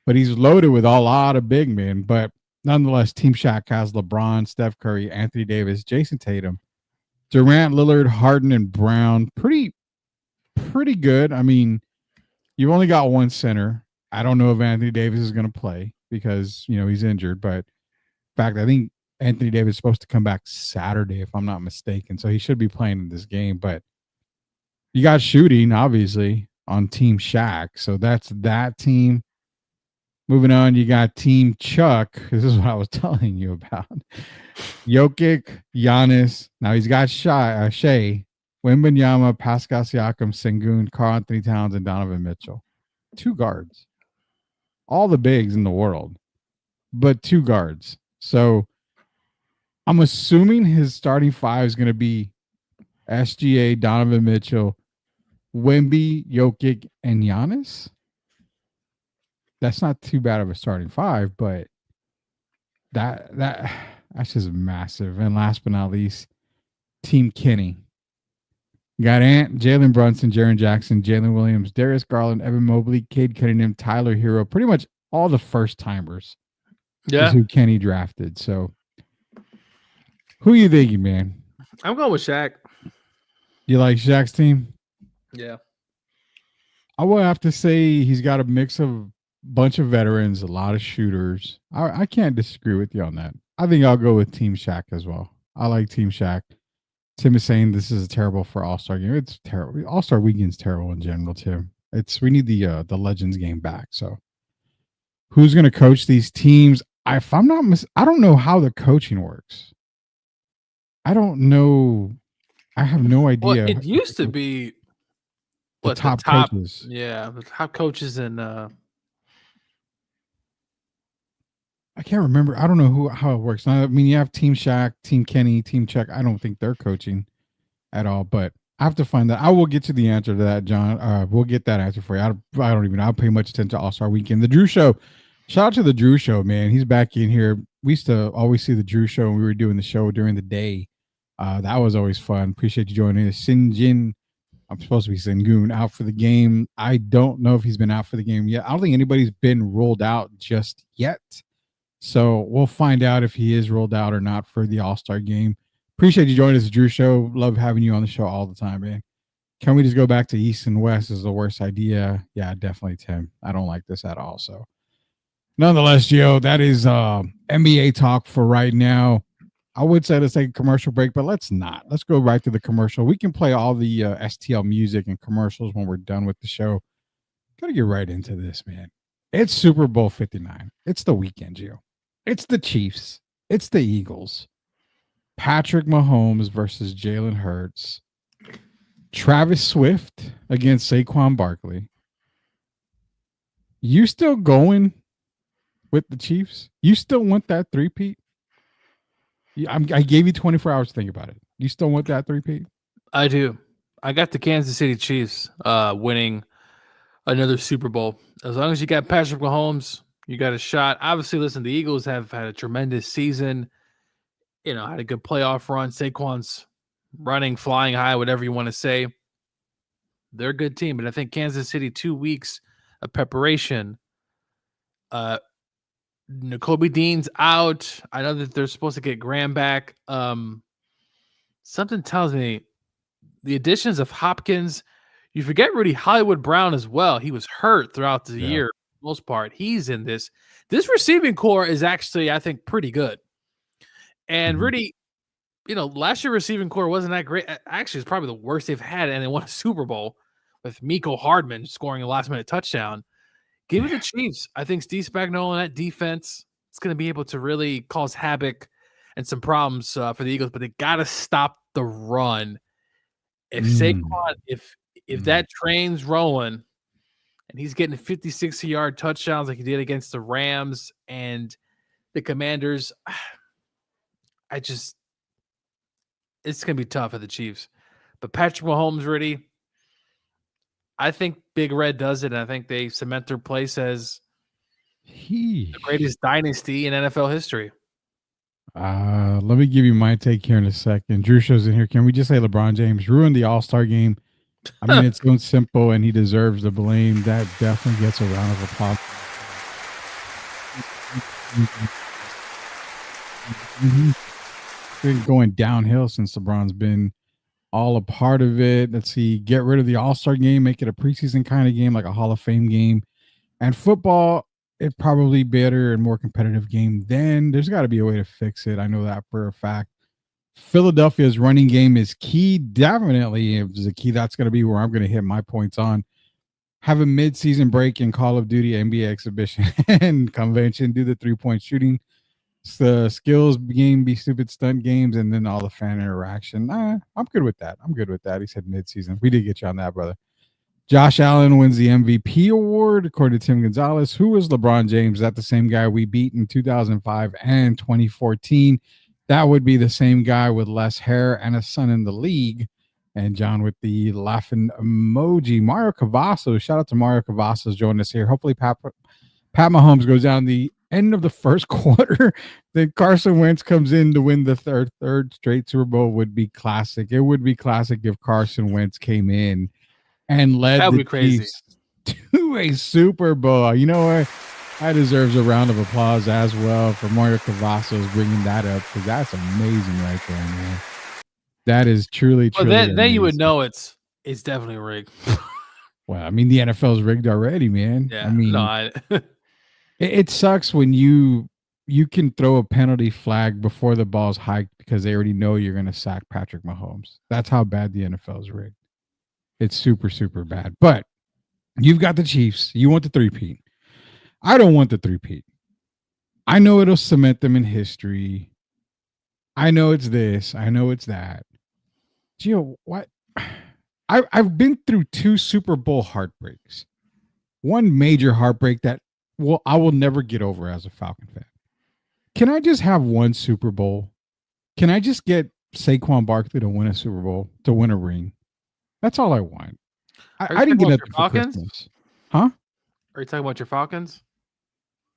But he's loaded with a lot of big men. But nonetheless, Team Shaq has LeBron, Steph Curry, Anthony Davis, Jason Tatum, Durant, Lillard, Harden, and Brown. Pretty good. I mean, you've only got one center. I don't know if Anthony Davis is going to play because, he's injured. But in fact, I think Anthony Davis is supposed to come back Saturday, if I'm not mistaken. So he should be playing in this game. But you got shooting, obviously, on Team Shaq. So that's that team. Moving on, you got Team Chuck. This is what I was telling you about. Jokic, Giannis. Now he's got Shea, Wembanyama, Pascal Siakam, Sengun, Karl Anthony Towns, and Donovan Mitchell. 2 guards. All the bigs in the world, but 2 guards. So I'm assuming his starting 5 is going to be SGA, Donovan Mitchell, Wemby, Jokic, and Giannis. That's not too bad of a starting 5, but that's just massive. And last but not least, Team Kenny. Got Ant, Jalen Brunson, Jaren Jackson, Jalen Williams, Darius Garland, Evan Mobley, Cade Cunningham, Tyler Hero. Pretty much all the first timers. Yeah. Is who Kenny drafted. So who you thinking, man? I'm going with Shaq. You like Shaq's team? Yeah. I will have to say he's got a mix of bunch of veterans, a lot of shooters. I can't disagree with you on that. I think I'll go with Team Shaq as well. I like Team Shaq. Tim is saying this is terrible for All Star game. It's terrible. All Star Weekend's terrible in general, Tim. We need the Legends game back. So, who's going to coach these teams? I don't know how the coaching works. I don't know. I have no idea. Well, it used to be the top coaches. Yeah, the top coaches and I can't remember. I don't know how it works. I mean, you have Team Shaq, Team Kenny, Team Chuck. I don't think they're coaching at all, but I have to find that. I will get you the answer to that, John. We'll get that answer for you. I don't even know. I'll pay much attention to All Star Weekend. The Drew Show. Shout out to the Drew Show, man. He's back in here. We used to always see the Drew Show when we were doing the show during the day. That was always fun. Appreciate you joining us. Sinjin. I'm supposed to be Sengun out for the game. I don't know if he's been out for the game yet. I don't think anybody's been rolled out just yet. So we'll find out if he is rolled out or not for the All-Star game. Appreciate you joining us, Drew Show. Love having you on the show all the time, man. Can we just go back to East and West is the worst idea? Yeah, definitely, Tim. I don't like this at all. So nonetheless, Gio, that is NBA talk for right now. I would say let's take a commercial break, but let's not. Let's go right to the commercial. We can play all the STL music and commercials when we're done with the show. Gotta get right into this, man. It's Super Bowl 59. It's the weekend, Gio. It's the Chiefs. It's the Eagles. Patrick Mahomes versus Jalen Hurts. Travis Swift against Saquon Barkley. You still going with the Chiefs? You still want that three-peat? I gave you 24 hours to think about it. You still want that three-peat? I do. I got the Kansas City Chiefs winning another Super Bowl. As long as you got Patrick Mahomes, you got a shot. Obviously, listen, the Eagles have had a tremendous season. You know, had a good playoff run. Saquon's running, flying high, whatever you want to say. They're a good team, but I think Kansas City, 2 weeks of preparation. N'Kobe Dean's out. I know that they're supposed to get Graham back. Something tells me the additions of Hopkins. You forget Rudy Hollywood Brown as well. He was hurt throughout the year, for the most part. He's in this. This receiving core is actually, I think, pretty good. And Rudy, you know, last year receiving core wasn't that great. Actually, it's probably the worst they've had, and they won a Super Bowl with Mecole Hardman scoring a last-minute touchdown. Give it the Chiefs. I think Steve Spagnuolo and that defense is going to be able to really cause havoc and some problems for the Eagles, but they got to stop the run. If Saquon, if that train's rolling and he's getting 56-yard touchdowns like he did against the Rams and the Commanders, it's going to be tough for the Chiefs. But Patrick Mahomes, Rudy, I think Big Red does it, and I think they cement their place as the greatest dynasty in NFL history. Let me give you my take here in a second. Drew Show's in here. Can we just say LeBron James ruined the All-Star game? I mean, it's so simple, and he deserves the blame. That definitely gets a round of applause. Been going downhill since LeBron's been all a part of it. Let's see, get rid of the All-Star game, make it a preseason kind of game, like a Hall of Fame game. And football, it probably better and more competitive game. Then there's got to be a way to fix it. I know that for a fact. Philadelphia's running game is key. Definitely is a key. That's going to be where I'm going to hit my points on. Have a mid-season break in Call of Duty, NBA exhibition, and convention. Do the three-point shooting. The skills game, be stupid stunt games, and then all the fan interaction. I'm good with that. He said mid-season. We did get you on that, brother. Josh Allen wins the MVP award, according to Tim Gonzalez. Who is LeBron James? Is that the same guy we beat in 2005 and 2014? That would be the same guy with less hair and a son in the league. And John with the laughing emoji. Mario Cavazos. Shout out to Mario Cavazos joining us here. Hopefully Pat Mahomes goes down the end of the first quarter. Then Carson Wentz comes in to win the third straight Super Bowl. Would be classic. It would be classic if Carson Wentz came in and led the Chiefs to a Super Bowl. You know what? That deserves a round of applause as well for Mario Cavazos bringing that up, because that's amazing right there, man. That is truly, Well, truly then you would amazing. know it's definitely rigged. Well, I mean, the NFL is rigged already, man. I Yeah, no, mean, it sucks when you can throw a penalty flag before the ball's hiked because they already know you're going to sack Patrick Mahomes. That's how bad the NFL is rigged. It's super, super bad. But you've got the Chiefs. You want the three-peat. I don't want the three-peat. I know it'll cement them in history. I know it's this. I know it's that. Gio, what? I've been through 2 Super Bowl heartbreaks. One major heartbreak that I will never get over as a Falcon fan. Can I just have one Super Bowl? Can I just get Saquon Barkley to win a Super Bowl, to win a ring? That's all I want. I didn't get nothing for Christmas. Huh? Are you talking about your Falcons?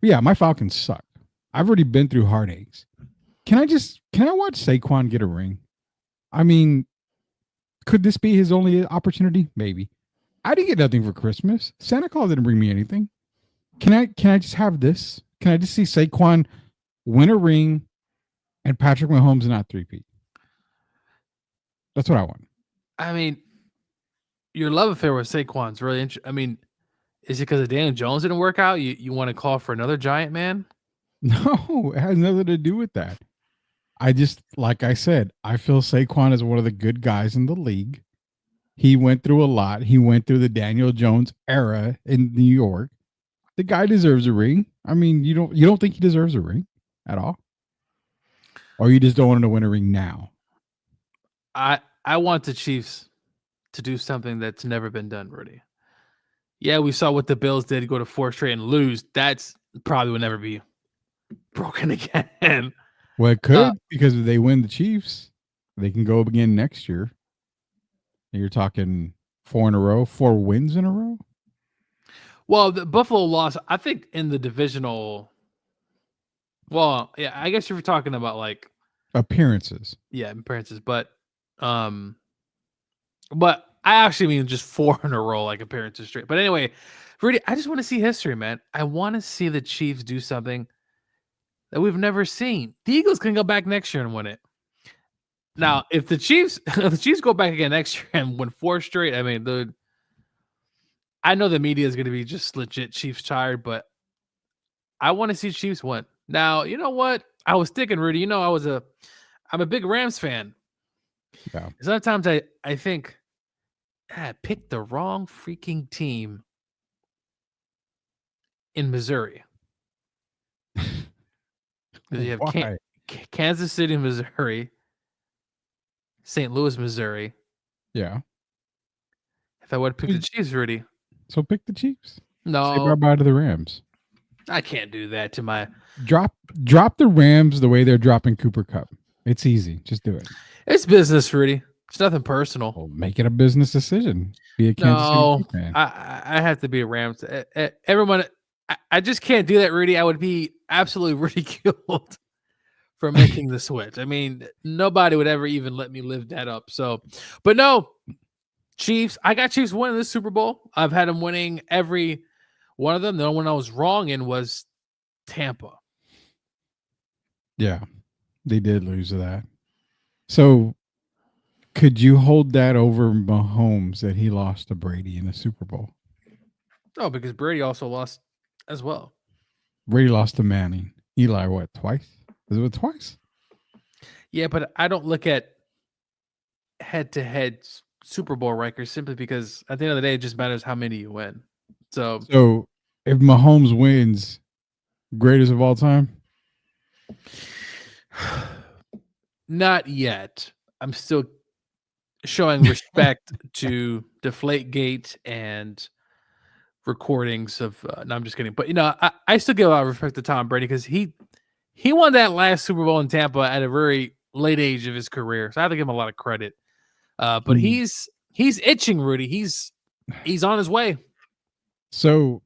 Yeah, my Falcons suck. I've already been through heartaches. Can I watch Saquon get a ring? I mean, could this be his only opportunity? Maybe. I didn't get nothing for Christmas. Santa Claus didn't bring me anything. Can I just have this? Can I just see Saquon win a ring and Patrick Mahomes not three-peat? That's what I want. I mean, your love affair with Saquon's really interesting. I mean, is it because of Daniel Jones didn't work out? You want to call for another giant man? No, it has nothing to do with that. I just, like I said, I feel Saquon is one of the good guys in the league. He went through a lot. He went through the Daniel Jones era in New York. The guy deserves a ring. I mean, you don't think he deserves a ring at all? Or you just don't want him to win a ring now? I want the Chiefs to do something that's never been done, Rudy. Yeah, we saw what the Bills did, go to 4 straight and lose. That's probably will never be broken again. Well, it could, because if they win the Chiefs, they can go again next year. And you're talking 4 in a row, 4 wins in a row. Well, the Buffalo lost, I think, in the divisional. Well, yeah, I guess if you're talking about like appearances. Yeah, appearances, but I actually mean just 4 in a row, like appearances straight. But anyway, Rudy, I just want to see history, man. I want to see the Chiefs do something that we've never seen. The Eagles can go back next year and win it. Now, if the Chiefs go back again next year and win 4 straight, I mean, I know the media is going to be just legit Chiefs tired, but I want to see Chiefs win. Now, you know what? I was thinking, Rudy, you know, I'm a big Rams fan. Yeah. Sometimes I think I picked the wrong freaking team in Missouri. You have Kansas City, Missouri, St. Louis, Missouri. Yeah. If I would have picked the Chiefs, Rudy. So pick the Chiefs. No. Say bye-bye to the Rams. I can't do that to my... Drop the Rams the way they're dropping Cooper Kupp. It's easy. Just do it. It's business, Rudy. It's nothing personal. Well, make it a business decision. Be a Kansas City fan. I have to be a Rams. Everyone, I just can't do that, Rudy. I would be absolutely ridiculed for making the switch. I mean, nobody would ever even let me live that up. So, but no, Chiefs. I got Chiefs winning this Super Bowl. I've had them winning every one of them. The only one I was wrong in was Tampa. Yeah, they did lose to that. So, could you hold that over Mahomes that he lost to Brady in the Super Bowl? No, because Brady also lost as well. Brady lost to Manning. Eli, what, twice? Is it twice? Yeah, but I don't look at head-to-head Super Bowl records simply because at the end of the day, it just matters how many you win. So if Mahomes wins, greatest of all time? Not yet. I'm still showing respect to Deflategate and recordings of. No, I'm just kidding. But I still give a lot of respect to Tom Brady because he won that last Super Bowl in Tampa at a very late age of his career, so I have to give him a lot of credit. But he's itching, Rudy. He's on his way. So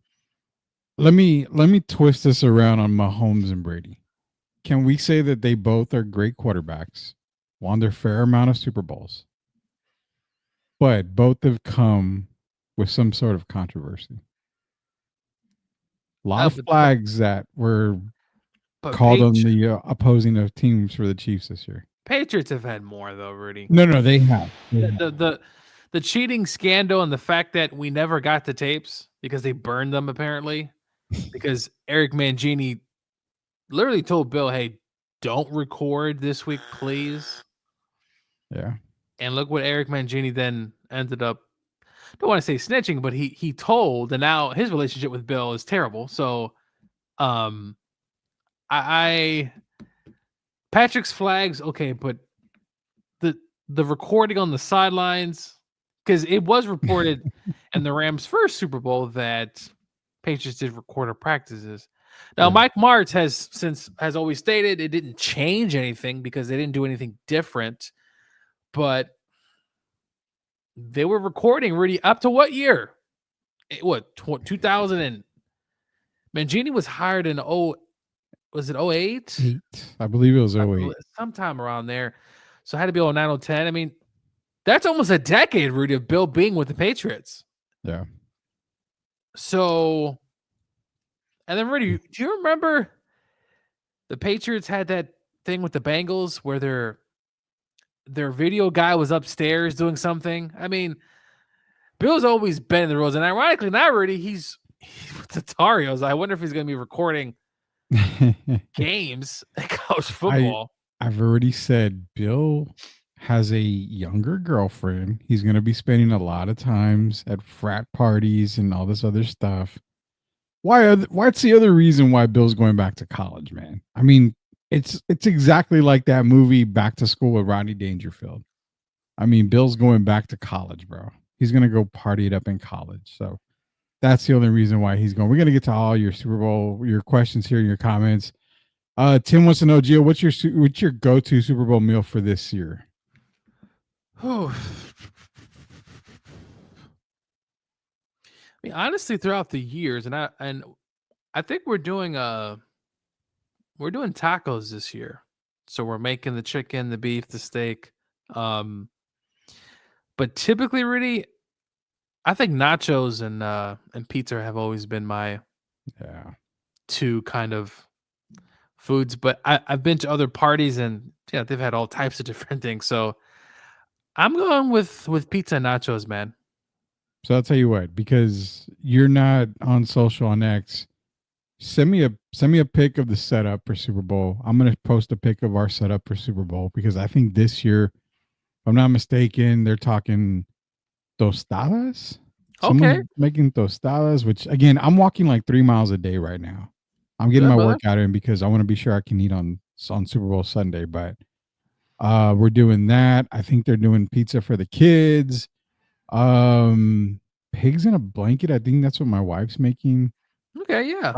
let me twist this around on Mahomes and Brady. Can we say that they both are great quarterbacks, won their fair amount of Super Bowls, but both have come with some sort of controversy? A lot of flags that were called on the opposing of teams for the Chiefs this year. Patriots have had more though, Rudy. No, they have. The cheating scandal and the fact that we never got the tapes because they burned them apparently, because Eric Mangini literally told Bill, "Hey, don't record this week, please." Yeah. And look what Eric Mangini then ended up. Don't want to say snitching, but he told, and now his relationship with Bill is terrible. So, I Patrick's flags, okay, but the recording on the sidelines, because it was reported in the Rams' first Super Bowl that Patriots did recorded practices. Now, Mike Martz has always stated it didn't change anything because they didn't do anything different, but they were recording really up to what year? 2000 and Mangini was hired in was it 08? I believe it was 08. Sometime around there. So it had to be 09, 010. I mean, that's almost a decade, Rudy, of Bill being with the Patriots. Yeah. So, and then Rudy, do you remember the Patriots had that thing with the Bengals where their video guy was upstairs doing something? I mean, Bill's always been in the rules, and ironically, now Rudy, he's with the Tar Heels. I wonder if he's going to be recording games at college football. I've already said Bill has a younger girlfriend. He's going to be spending a lot of times at frat parties and all this other stuff. What's the other reason why Bill's going back to college, man? I mean, it's exactly like that movie Back to School with Rodney Dangerfield. I mean, Bill's going back to college, bro. He's going to go party it up in college. So that's the only reason why he's going. We're going to get to all your Super Bowl, your questions here, your comments. Tim wants to know, Gio, what's your go-to Super Bowl meal for this year? I mean, honestly, throughout the years, and I think we're doing tacos this year. So we're making the chicken, the beef, the steak. But typically, really, I think nachos and pizza have always been my two kind of foods. But I've been to other parties and they've had all types of different things. So I'm going with pizza and nachos, man. So I'll tell you what, because you're not on social on X, send me a pic of the setup for Super Bowl. I'm gonna post a pic of our setup for Super Bowl because I think this year, if I'm not mistaken, they're talking tostadas. Someone's making tostadas, which again, I'm walking like 3 miles a day right now. I'm getting my workout in because I want to be sure I can eat on Super Bowl Sunday. But we're doing that. I think they're doing pizza for the kids. Pigs in a blanket. I think that's what my wife's making. Okay, yeah.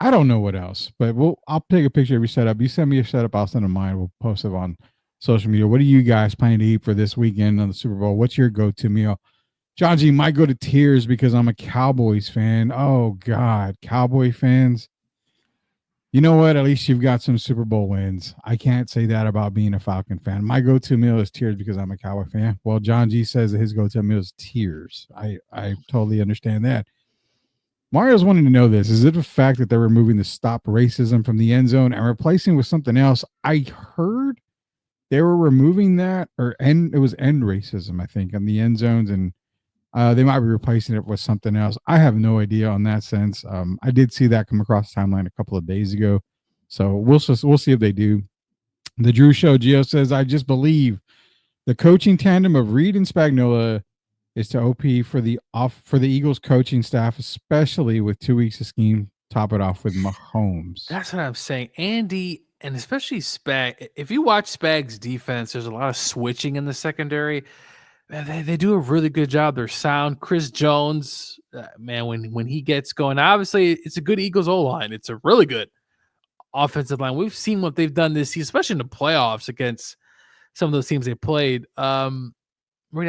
I don't know what else, but I'll take a picture of your setup. You send me your setup, I'll send them mine. We'll post it on social media. What are you guys planning to eat for this weekend on the Super Bowl? What's your go-to meal? John G might go to tears because I'm a Cowboys fan. Oh God, Cowboy fans. You know what? At least you've got some Super Bowl wins. I can't say that about being a Falcon fan. My go-to meal is tears because I'm a Cowboy fan. Well, John G says that his go-to meal is tears. I totally understand that. Mario's wanting to know this. Is it the fact that they're removing the stop racism from the end zone and replacing with something else? I heard they were removing that, it was end racism, I think, on the end zones, and they might be replacing it with something else. I have no idea on that sense. I did see that come across the timeline a couple of days ago. So we'll see if they do. The Drew Show, Gio says, I just believe the coaching tandem of Reed and Spagnuolo is to OP for the Eagles coaching staff, especially with 2 weeks of scheme. Top it off with Mahomes. That's what I'm saying. Andy, and especially Spag. If you watch Spag's defense, there's a lot of switching in the secondary. Man, they do a really good job. They're sound. Chris Jones, man, when he gets going, obviously it's a good Eagles O-line. It's a really good offensive line. We've seen what they've done this season, especially in the playoffs against some of those teams they played. I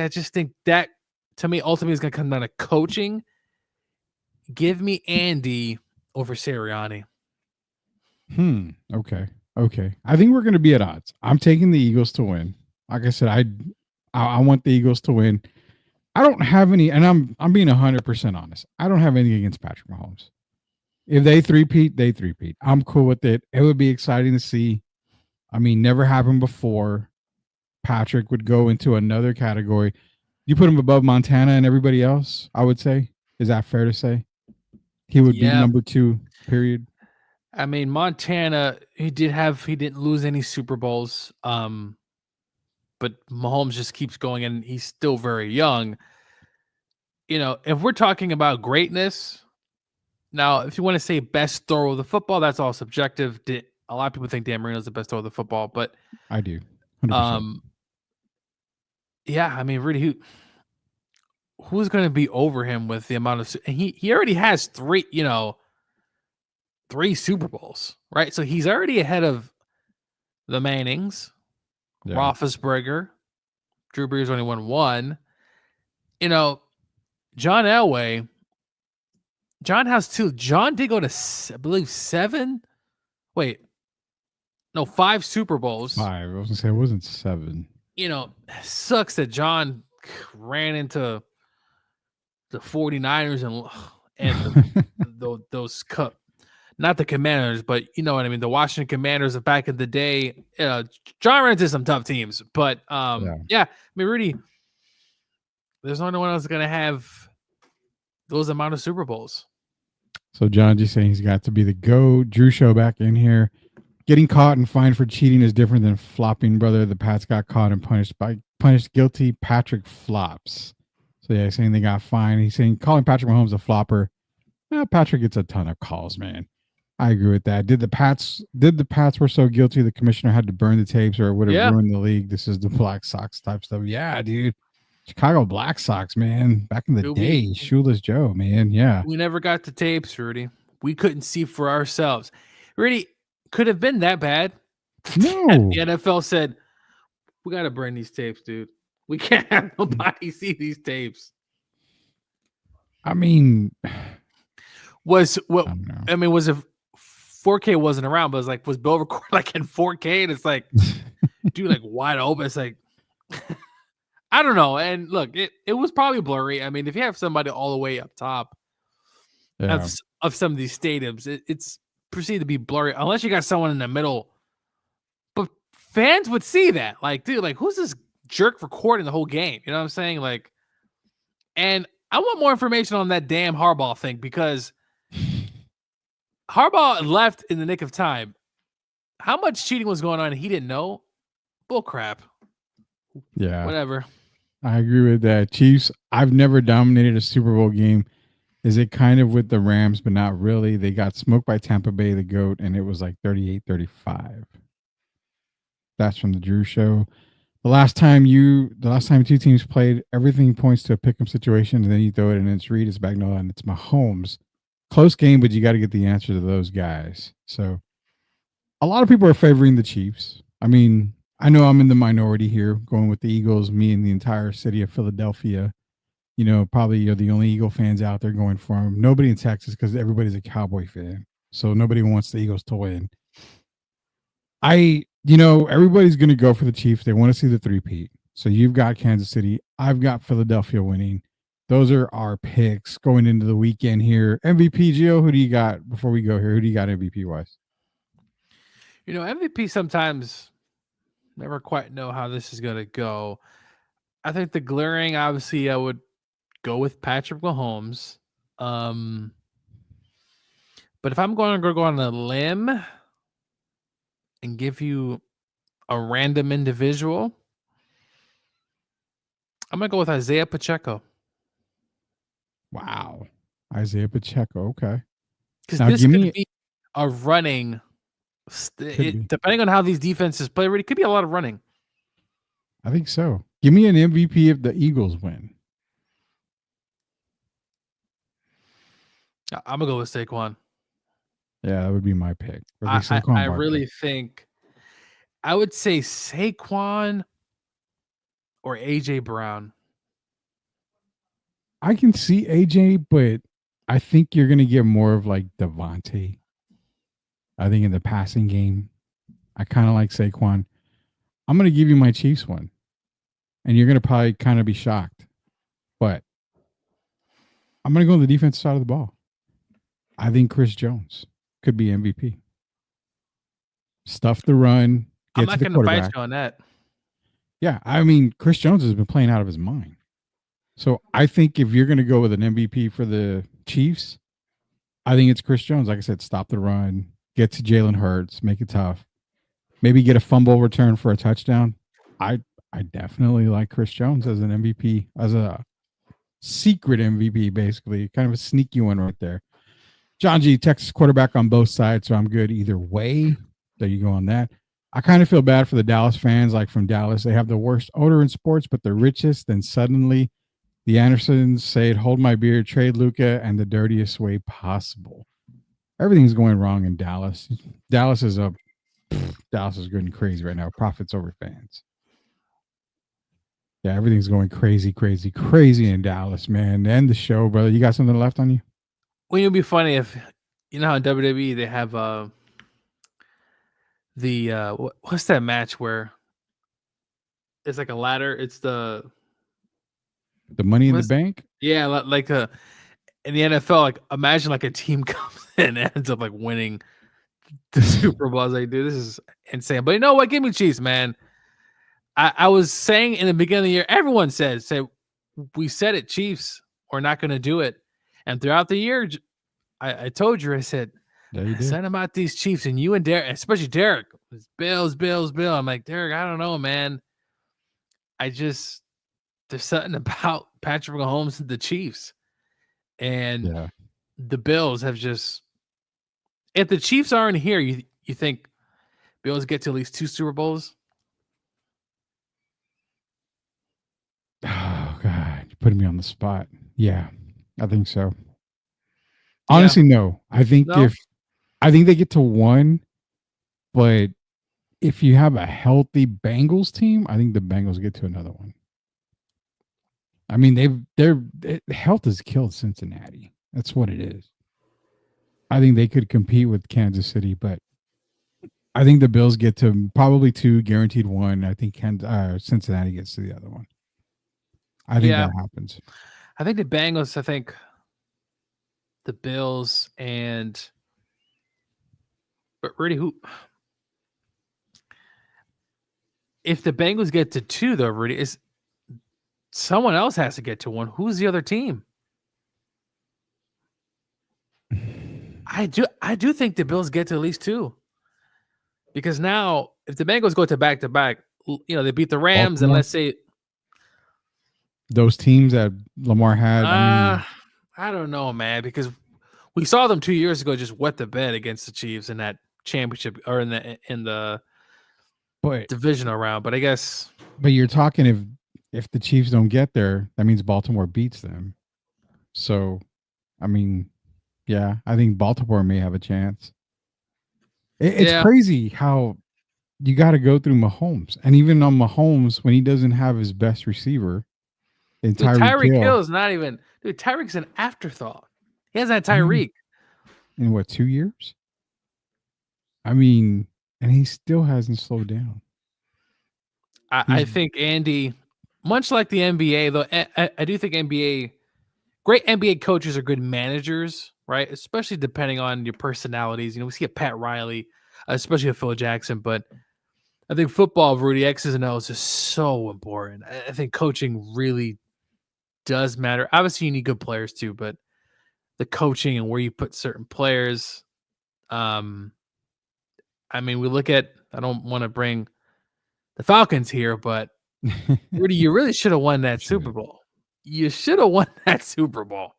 just think that, to me, ultimately is going to come down to coaching. Give me Andy over Sirianni. Okay. I think we're going to be at odds. I'm taking the Eagles to win. Like I said, I want the Eagles to win. I don't have any, and I'm being 100% honest. I don't have anything against Patrick Mahomes. If they three-peat, they three-peat. I'm cool with it. It would be exciting to see. I mean, never happened before. Patrick would go into another category. You put him above Montana and everybody else, I would say. Is that fair to say? He would be Yeah. number 2, period. I mean, Montana, he didn't lose any Super Bowls. But Mahomes just keeps going and he's still very young. You know, if we're talking about greatness, now if you want to say best thrower of the football, that's all subjective. A lot of people think Dan Marino's the best thrower of the football, but I do. 100%. Yeah, I mean, really, who's going to be over him with the amount of he already has 3 Super Bowls, right? So he's already ahead of the Mannings, Yeah. Roethlisberger, Drew Brees only won 1. You know, John Elway, John has 2. John did go to, I believe, 7. Wait, no, 5 Super Bowls. 5. I was going to say it wasn't 7. You know, sucks that John ran into the 49ers and those cup, not the Commanders, but you know what I mean, the Washington Commanders of back in the day. John ran into some tough teams, but yeah, I mean, Rudy, there's only one else going to have those amount of Super Bowls. So John just saying he's got to be the GOAT. Drew Show back in here. Getting caught and fined for cheating is different than flopping, brother. The Pats got caught and punished guilty. Patrick flops. So yeah, saying they got fined. He's saying calling Patrick Mahomes a flopper. Patrick gets a ton of calls, man. I agree with that. Did the Pats were so guilty the commissioner had to burn the tapes or it would have ruined the league? This is the Black Sox type stuff. Yeah, dude. Chicago Black Sox, man. Back in the day, Shoeless Joe, man. Yeah. We never got the tapes, Rudy. We couldn't see for ourselves. Rudy, could have been that bad. No. The NFL said, we got to burn these tapes, dude. We can't have nobody see these tapes. I mean, was it 4K wasn't around, but it's like, was Bill recording like in 4K? And it's like, dude, like wide open. It's like, I don't know. And look, it was probably blurry. I mean, if you have somebody all the way up top of some of these stadiums, it's perceived to be blurry unless you got someone in the middle. But fans would see that. Like, dude, like who's this jerk recording the whole game? You know what I'm saying? Like, and I want more information on that damn Harbaugh thing because Harbaugh left in the nick of time. How much cheating was going on and he didn't know? Bull crap. Yeah. Whatever. I agree with that. Chiefs, I've never dominated a Super Bowl game. Is it kind of with the Rams, but not really? They got smoked by Tampa Bay, the GOAT, and it was like 38-35. That's from the Drew Show. The last time two teams played, everything points to a pick'em situation, and then you throw it and it's Reed, it's Bagnola, and it's Mahomes. Close game, but you got to get the answer to those guys. So a lot of people are favoring the Chiefs. I mean, I know I'm in the minority here, going with the Eagles, me and the entire city of Philadelphia. You know, probably you're the only Eagle fans out there going for them. Nobody in Texas because everybody's a Cowboy fan. So nobody wants the Eagles to win. Everybody's going to go for the Chiefs. They want to see the three-peat. So you've got Kansas City. I've got Philadelphia winning. Those are our picks going into the weekend here. MVP, Gio, who do you got before we go here? Who do you got MVP-wise? You know, MVP sometimes never quite know how this is going to go. I think the glaring, obviously, I would go with Patrick Mahomes. But if I'm going to go on a limb and give you a random individual, I'm going to go with Isaiah Pacheco. Wow. Isaiah Pacheco. Okay. Because this could be a running, depending on how these defenses play, it could be a lot of running. I think so. Give me an MVP if the Eagles win. I'm going to go with Saquon. Yeah, that would be my pick. I really think I would say Saquon or AJ Brown. I can see AJ, but I think you're going to get more of like Devontae. I think in the passing game, I kind of like Saquon. I'm going to give you my Chiefs one. And you're going to probably kind of be shocked. But I'm going to go on the defensive side of the ball. I think Chris Jones could be MVP. Stuff the run, I'm Get to not the going to fight quarterback. you on that. Yeah, I mean, Chris Jones has been playing out of his mind. So I think if you're going to go with an MVP for the Chiefs, I think it's Chris Jones. Like I said, stop the run, get to Jalen Hurts, make it tough. Maybe get a fumble return for a touchdown. I definitely like Chris Jones as an MVP, as a secret MVP, basically. Kind of a sneaky one right there. John G, Texas quarterback on both sides, so I'm good either way. There you go on that. I kind of feel bad for the Dallas fans, like from Dallas. They have the worst odor in sports, but the richest. Then suddenly the Andersons say, hold my beer, trade Luca, and the dirtiest way possible. Everything's going wrong in Dallas. Dallas is going crazy right now. Profits over fans. Yeah, everything's going crazy, crazy, crazy in Dallas, man. End the show, brother. You got something left on you? Well, it'd be funny if, you know how in WWE they have what's that match where it's like a ladder? It's the Money in the Bank? Yeah, like in the NFL, like imagine like a team comes in and ends up like winning the Super Bowl. I was like, dude, this is insane. But you know what? Give me Chiefs, man. I was saying in the beginning of the year, everyone said we said it, Chiefs, we're not going to do it. And throughout the year, I told you, I said, send them out these Chiefs. And you and Derek, especially Derek, was Bills. I'm like, Derek, I don't know, man. There's something about Patrick Mahomes and the Chiefs. And the Bills have just, if the Chiefs aren't here, you think Bills get to at least 2 Super Bowls? Oh God, you're putting me on the spot. Yeah, I think so. Honestly, no. I think they get to 1, but if you have a healthy Bengals team, I think the Bengals get to another one. I mean, their health has killed Cincinnati. That's what it is. I think they could compete with Kansas City, but I think the Bills get to probably 2, guaranteed 1. I think Cincinnati gets to the other one. I think that happens. I think the Bengals, I think the Bills, but really if the Bengals get to 2 though, Rudy, is someone else has to get to 1. Who's the other team? I do think the Bills get to at least 2. Because now if the Bengals go to back-to-back, they beat the Rams, Baltimore? and let's say those teams that Lamar had. I don't know, man, because we saw them 2 years ago just wet the bed against the Chiefs in that championship or in the divisional round. But I guess. But you're talking if the Chiefs don't get there, that means Baltimore beats them. So, I mean, yeah, I think Baltimore may have a chance. It's crazy how you got to go through Mahomes, and even on Mahomes when he doesn't have his best receiver. Tyreek Hill is not even. Dude, Tyreek's an afterthought. He hasn't had Tyreek in what, 2 years? I mean, and he still hasn't slowed down. I think Andy, much like the NBA, though, I do think great NBA coaches are good managers, right? Especially depending on your personalities. We see a Pat Riley, especially a Phil Jackson, but I think football, Rudy, X's and O's is so important. I think coaching really does matter. Obviously, you need good players too, but the coaching and where you put certain players. I mean, we look at. I don't want to bring the Falcons here, but Rudy, you really should have won that Super Bowl. You should have won that Super Bowl.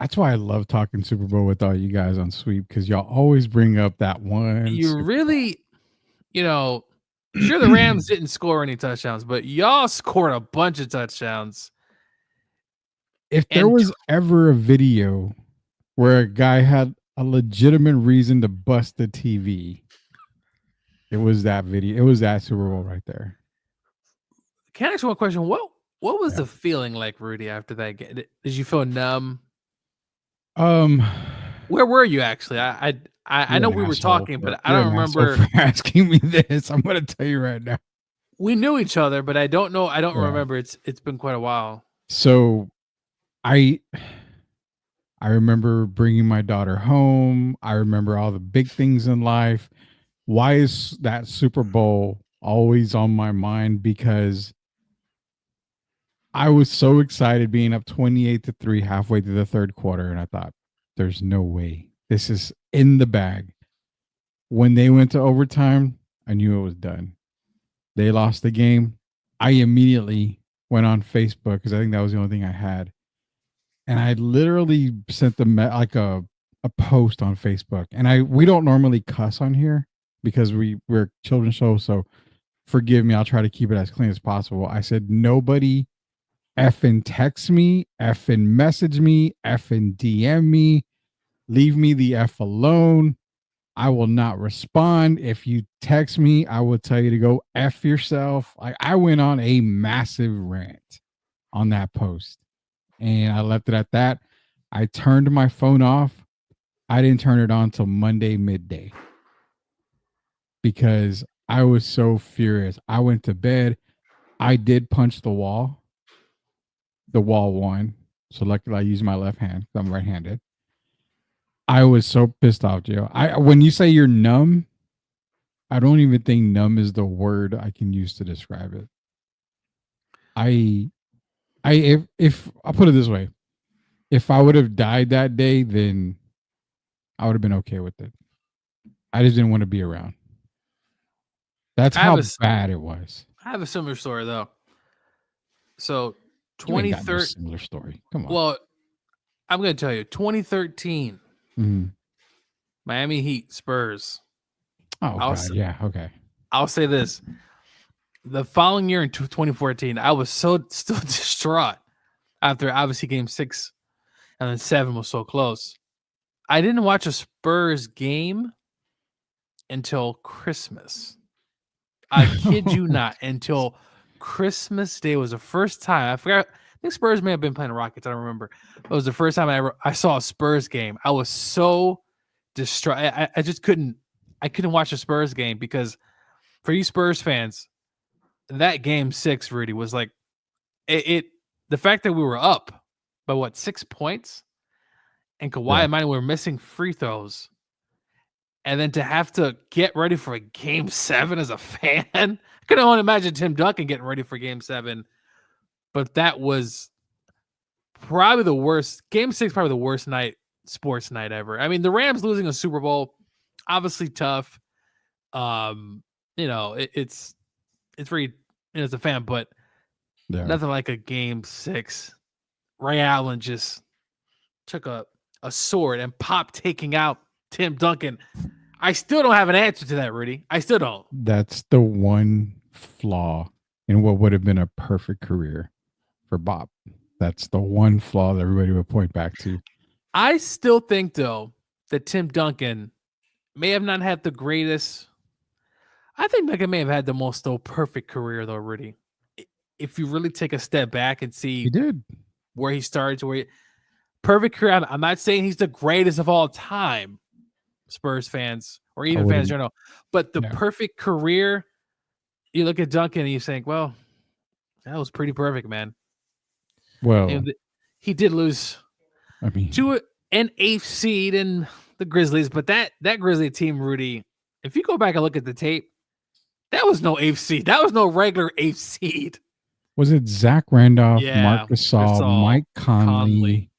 That's why I love talking Super Bowl with all you guys on Sweep, because y'all always bring up that one. You really, sure the Rams didn't score any touchdowns, but y'all scored a bunch of touchdowns. If there was ever a video where a guy had a legitimate reason to bust the TV, it was that video. It was that Super Bowl right there. Can I ask you one question? What was the feeling like, Rudy, after that game? Did you feel numb? Where were you actually? I know we were talking, but I don't remember. For asking me this, I'm going to tell you right now. We knew each other, but I don't know. I don't remember. It's been quite a while. So, I remember bringing my daughter home. I remember all the big things in life. Why is that Super Bowl always on my mind because I was so excited being up 28-3 halfway through the third quarter, and I thought, there's no way. This is in the bag. When they went to overtime, I knew it was done. They lost the game. I immediately went on Facebook because I think that was the only thing I had. And I literally sent them like a post on Facebook. And we don't normally cuss on here because we're a children's show. So forgive me. I'll try to keep it as clean as possible. I said, nobody effing text me, effing message me, effing DM me, leave me the F alone. I will not respond. If you text me, I will tell you to go F yourself. I went on a massive rant on that post and I left it at that. I turned my phone off. I didn't turn it on till Monday midday because I was so furious. I went to bed. I did punch the wall. The wall won. So luckily I used my left hand. I'm right-handed. I was so pissed off, Joe. When you say you're numb, I don't even think numb is the word I can use to describe it. If I'll put it this way, if I would have died that day, then I would have been okay with it. I just didn't want to be around. That's how bad it was. I have a similar story though. So 2013 no similar story. Come on. Well, I'm going to tell you, 2013, Miami Heat, Spurs. Oh, God, yeah, okay. I'll say this. The following year in 2014, I was still distraught after obviously game 6 and then 7 was so close. I didn't watch a Spurs game until Christmas. I kid you not, until Christmas Day was the first time. I forgot. I think Spurs may have been playing the Rockets. I don't remember. It was the first time I saw a Spurs game. I was so distraught. I just couldn't. I couldn't watch a Spurs game because for you Spurs fans, that game 6 really was like it. The fact that we were up by 6 points, and Kawhi and mine were missing free throws, and then to have to get ready for a game 7 as a fan, I could only imagine Tim Duncan getting ready for game 7. But that was probably the worst. Game 6, probably the worst sports night ever. I mean, the Rams losing a Super Bowl, obviously tough. It's very, as a fan, but nothing like a game 6. Ray Allen just took a sword and taking out Tim Duncan. I still don't have an answer to that, Rudy. I still don't. That's the one flaw in what would have been a perfect career for Bob. That's the one flaw that everybody would point back to. I still think, though, that Tim Duncan may have not had the greatest. I think Duncan may have had the most perfect career, though, Rudy. If you really take a step back and see he did where he started to perfect career. I'm not saying he's the greatest of all time, Spurs fans or even fans in general, but the perfect career. You look at Duncan and you think, well, that was pretty perfect, man. Well, he did lose to an 8th seed in the Grizzlies, but that Grizzly team, Rudy, if you go back and look at the tape, that was no 8th seed. That was no regular 8th seed. Was it Zach Randolph, Marc Gasol, Mike Conley,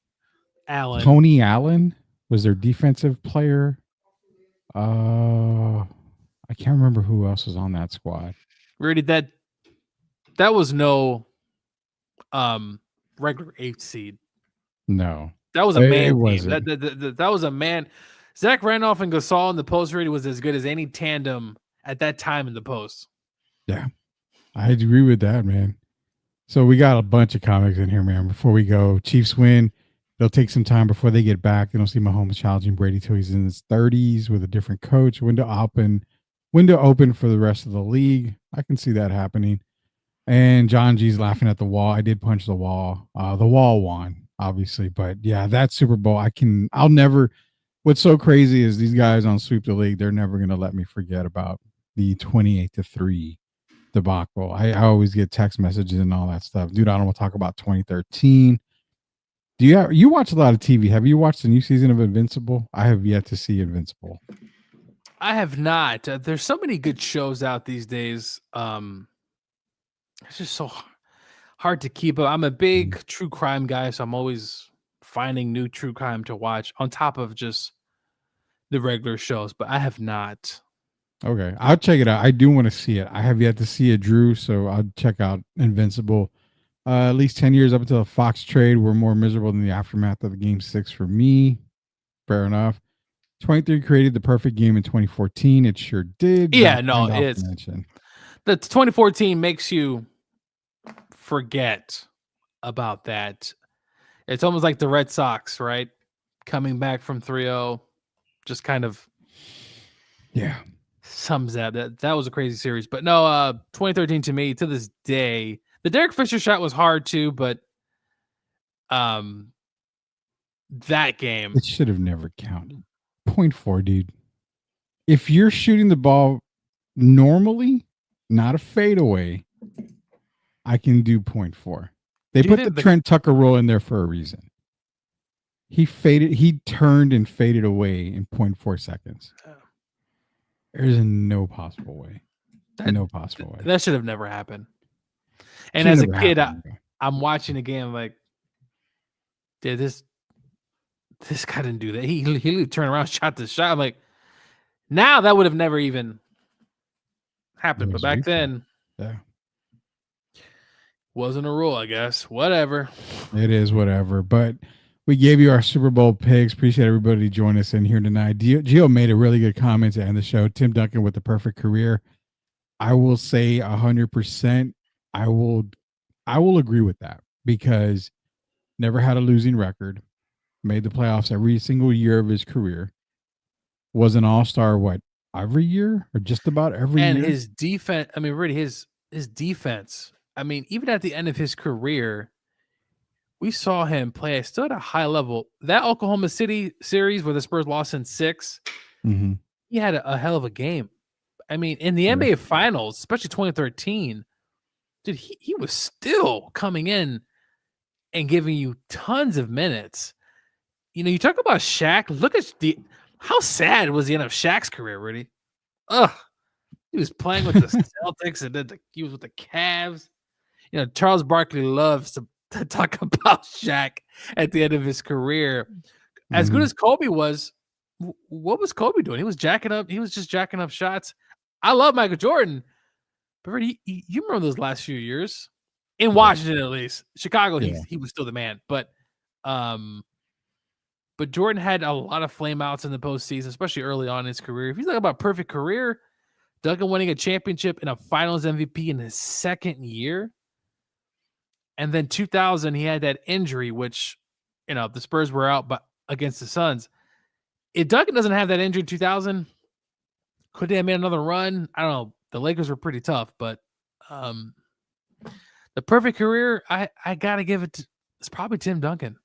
Tony Allen was their defensive player? I can't remember who else was on that squad. Rudy, that was no regular 8th seed. No. That was a man team. That was a man. Zach Randolph and Gasol in the post, Rudy, was as good as any tandem at that time in the post. Yeah, I agree with that, man. So we got a bunch of comics in here, man. Before we go, Chiefs win. They'll take some time before they get back. They don't see Mahomes challenging Brady till he's in his 30s with a different coach. Window open for the rest of the league. I can see that happening. And John G's laughing at the wall. I did punch the wall. The wall won, obviously. But yeah, that Super Bowl, I'll never. What's so crazy is these guys on Sweep the League, they're never going to let me forget about the 28-3 debacle. I always get text messages and all that stuff. Dude, I don't want to talk about 2013. You watch a lot of TV. Have you watched the new season of Invincible? I have yet to see Invincible. I have not. There's so many good shows out these days. It's just so hard to keep up. I'm a big true crime guy, so I'm always finding new true crime to watch on top of just the regular shows, but I have not. Okay, I'll check it out. I do want to see it. I have yet to see it, Drew, so I'll check out Invincible. At least 10 years up until the Fox trade were more miserable than the aftermath of the Game 6 for me. Fair enough. 23 created the perfect game in 2014. It sure did. Yeah, no, it's the 2014 makes you forget about that. It's almost like the Red Sox, right? Coming back from 3-0, just kind of sums that was a crazy series. But no, 2013 to me, to this day, the Derek Fisher shot was hard too, but that game, it should have never counted. 0.4, dude. If you're shooting the ball normally, not a fadeaway, I can do 0.4. They put the Trent Tucker rule in there for a reason. He turned and faded away in 0.4 seconds. There's no possible way. No possible way. That should have never happened. And as a kid, I'm watching the game like, dude, this guy didn't do that. He turned around, shot the shot. I'm like, now that would have never even happened. But back then, wasn't a rule, I guess. Whatever. It is whatever. But we gave you our Super Bowl picks. Appreciate everybody joining us in here tonight. Gio made a really good comment to end the show. Tim Duncan with the perfect career. I will say 100%. I will agree with that because never had a losing record. Made the playoffs every single year of his career. Was an all-star, every year or just about every year? And his defense, I mean, really his defense. I mean, even at the end of his career, we saw him play still at a high level. That Oklahoma City series where the Spurs lost in 6, he had a hell of a game. I mean, in the NBA Finals, especially 2013, dude, he was still coming in and giving you tons of minutes. You know, you talk about Shaq. Look at how sad was the end of Shaq's career, really? He was playing with the Celtics and then he was with the Cavs. You know, Charles Barkley loves to talk about Shaq at the end of his career. As good as Kobe was, what was Kobe doing? He was just jacking up shots. I love Michael Jordan, but really, you remember those last few years in Washington, at least. Chicago, he was still the man, but Jordan had a lot of flameouts in the postseason, especially early on in his career. If you talk about perfect career, Duncan winning a championship and a Finals MVP in his second year, and then 2000 he had that injury, which the Spurs were out, but against the Suns. If Duncan doesn't have that injury in 2000, could they have made another run? I don't know. The Lakers were pretty tough, but the perfect career, I gotta give it. It's probably Tim Duncan.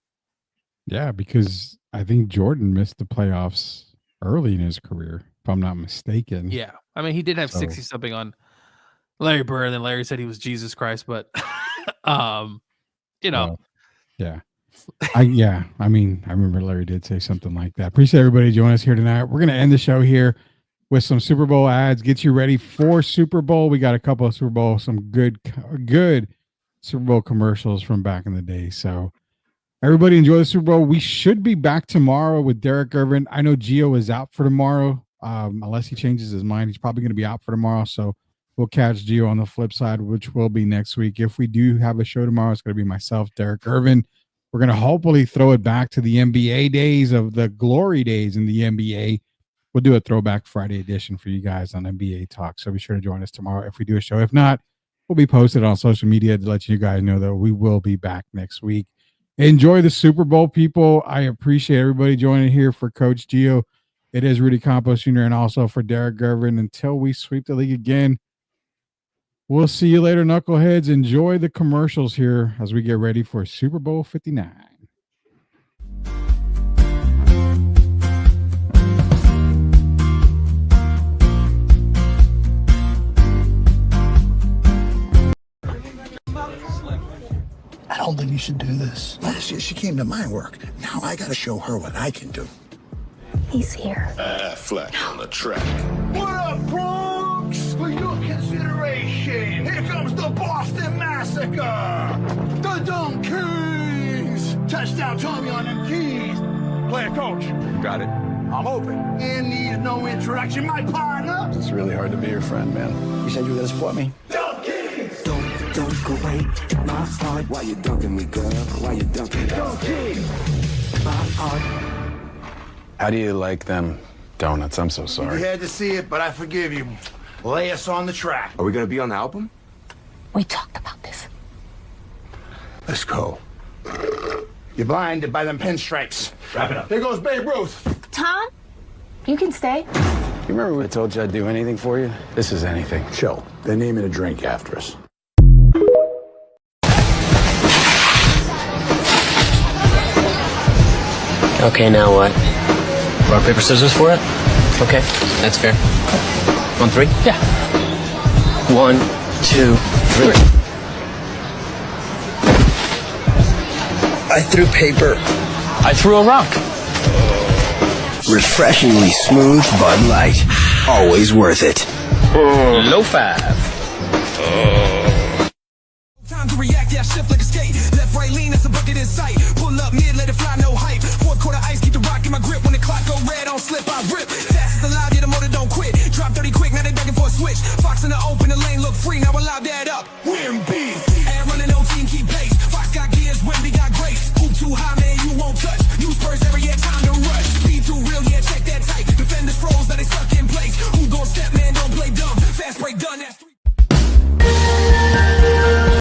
Yeah, because I think Jordan missed the playoffs early in his career, if I'm not mistaken. Yeah, I mean he did have 60 something on Larry Bird, and then Larry said he was Jesus Christ, but yeah. I mean, I remember Larry did say something like that. Appreciate everybody joining us here tonight. We're going to end the show here with some Super Bowl ads. Get you ready for Super Bowl. We got a couple of Super Bowl, some good Super Bowl commercials from back in the day. So everybody enjoy the Super Bowl. We should be back tomorrow with Derek Irvin. I know Gio is out for tomorrow. Unless he changes his mind, he's probably going to be out for tomorrow. So we'll catch Gio on the flip side, which will be next week. If we do have a show tomorrow, it's going to be myself, Derek Irvin. We're going to hopefully throw it back to the NBA days of the glory days in the NBA. We'll do a throwback Friday edition for you guys on NBA Talk. So be sure to join us tomorrow if we do a show. If not, we'll be posted on social media to let you guys know that we will be back next week. Enjoy the Super Bowl, people. I appreciate everybody joining here for Coach Gio. It is Rudy Campos Jr. and also for Derek Gervin. Until we sweep the league again, we'll see you later, knuckleheads. Enjoy the commercials here as we get ready for Super Bowl 59. I don't think you should do this. Last year she came to my work. Now I gotta show her what I can do. He's here. Flat on the track. What up, Bronx? For your consideration, here comes the Boston Massacre. The Dunk Kings. Touchdown Tommy on them keys. Player coach. Got it. I'm open. And needs no introduction, my partner. It's really hard to be your friend, man. You said you were gonna support me? Dunk Kings! Don't go away. My heart. Why you dunking me, girl? Why you dunking? Dunk Kings. My heart. How do you like them donuts? I'm so You sorry. had to see it, but I forgive you. Lay us on the track. Are we gonna be on the album? We talked about this. Let's go. You're blinded by them pinstripes. Wrap it up. Here goes Babe Ruth. Tom, you can stay. You remember when I told you I'd do anything for you? This is anything. Chill. They're naming a drink after us. Okay, now what? Rock, paper, scissors for it? Okay, that's fair. On three? Yeah. 1, 2, 3. I threw paper. I threw a rock. Refreshingly smooth Bud Light. Always worth it. Low 5. Time to react, yeah, shift like a skate. Left, right, lean, that's a bucket in sight. Pull up mid, let it fly, no hype. Fourth quarter ice, keep the rock in my grip. When the clock go red, don't slip, I rip. Fast as alive, yeah, the motor don't quit. Drop 30 quick, now they begging for a switch. Fox in the open, the lane look free, now I loud that up. Win big.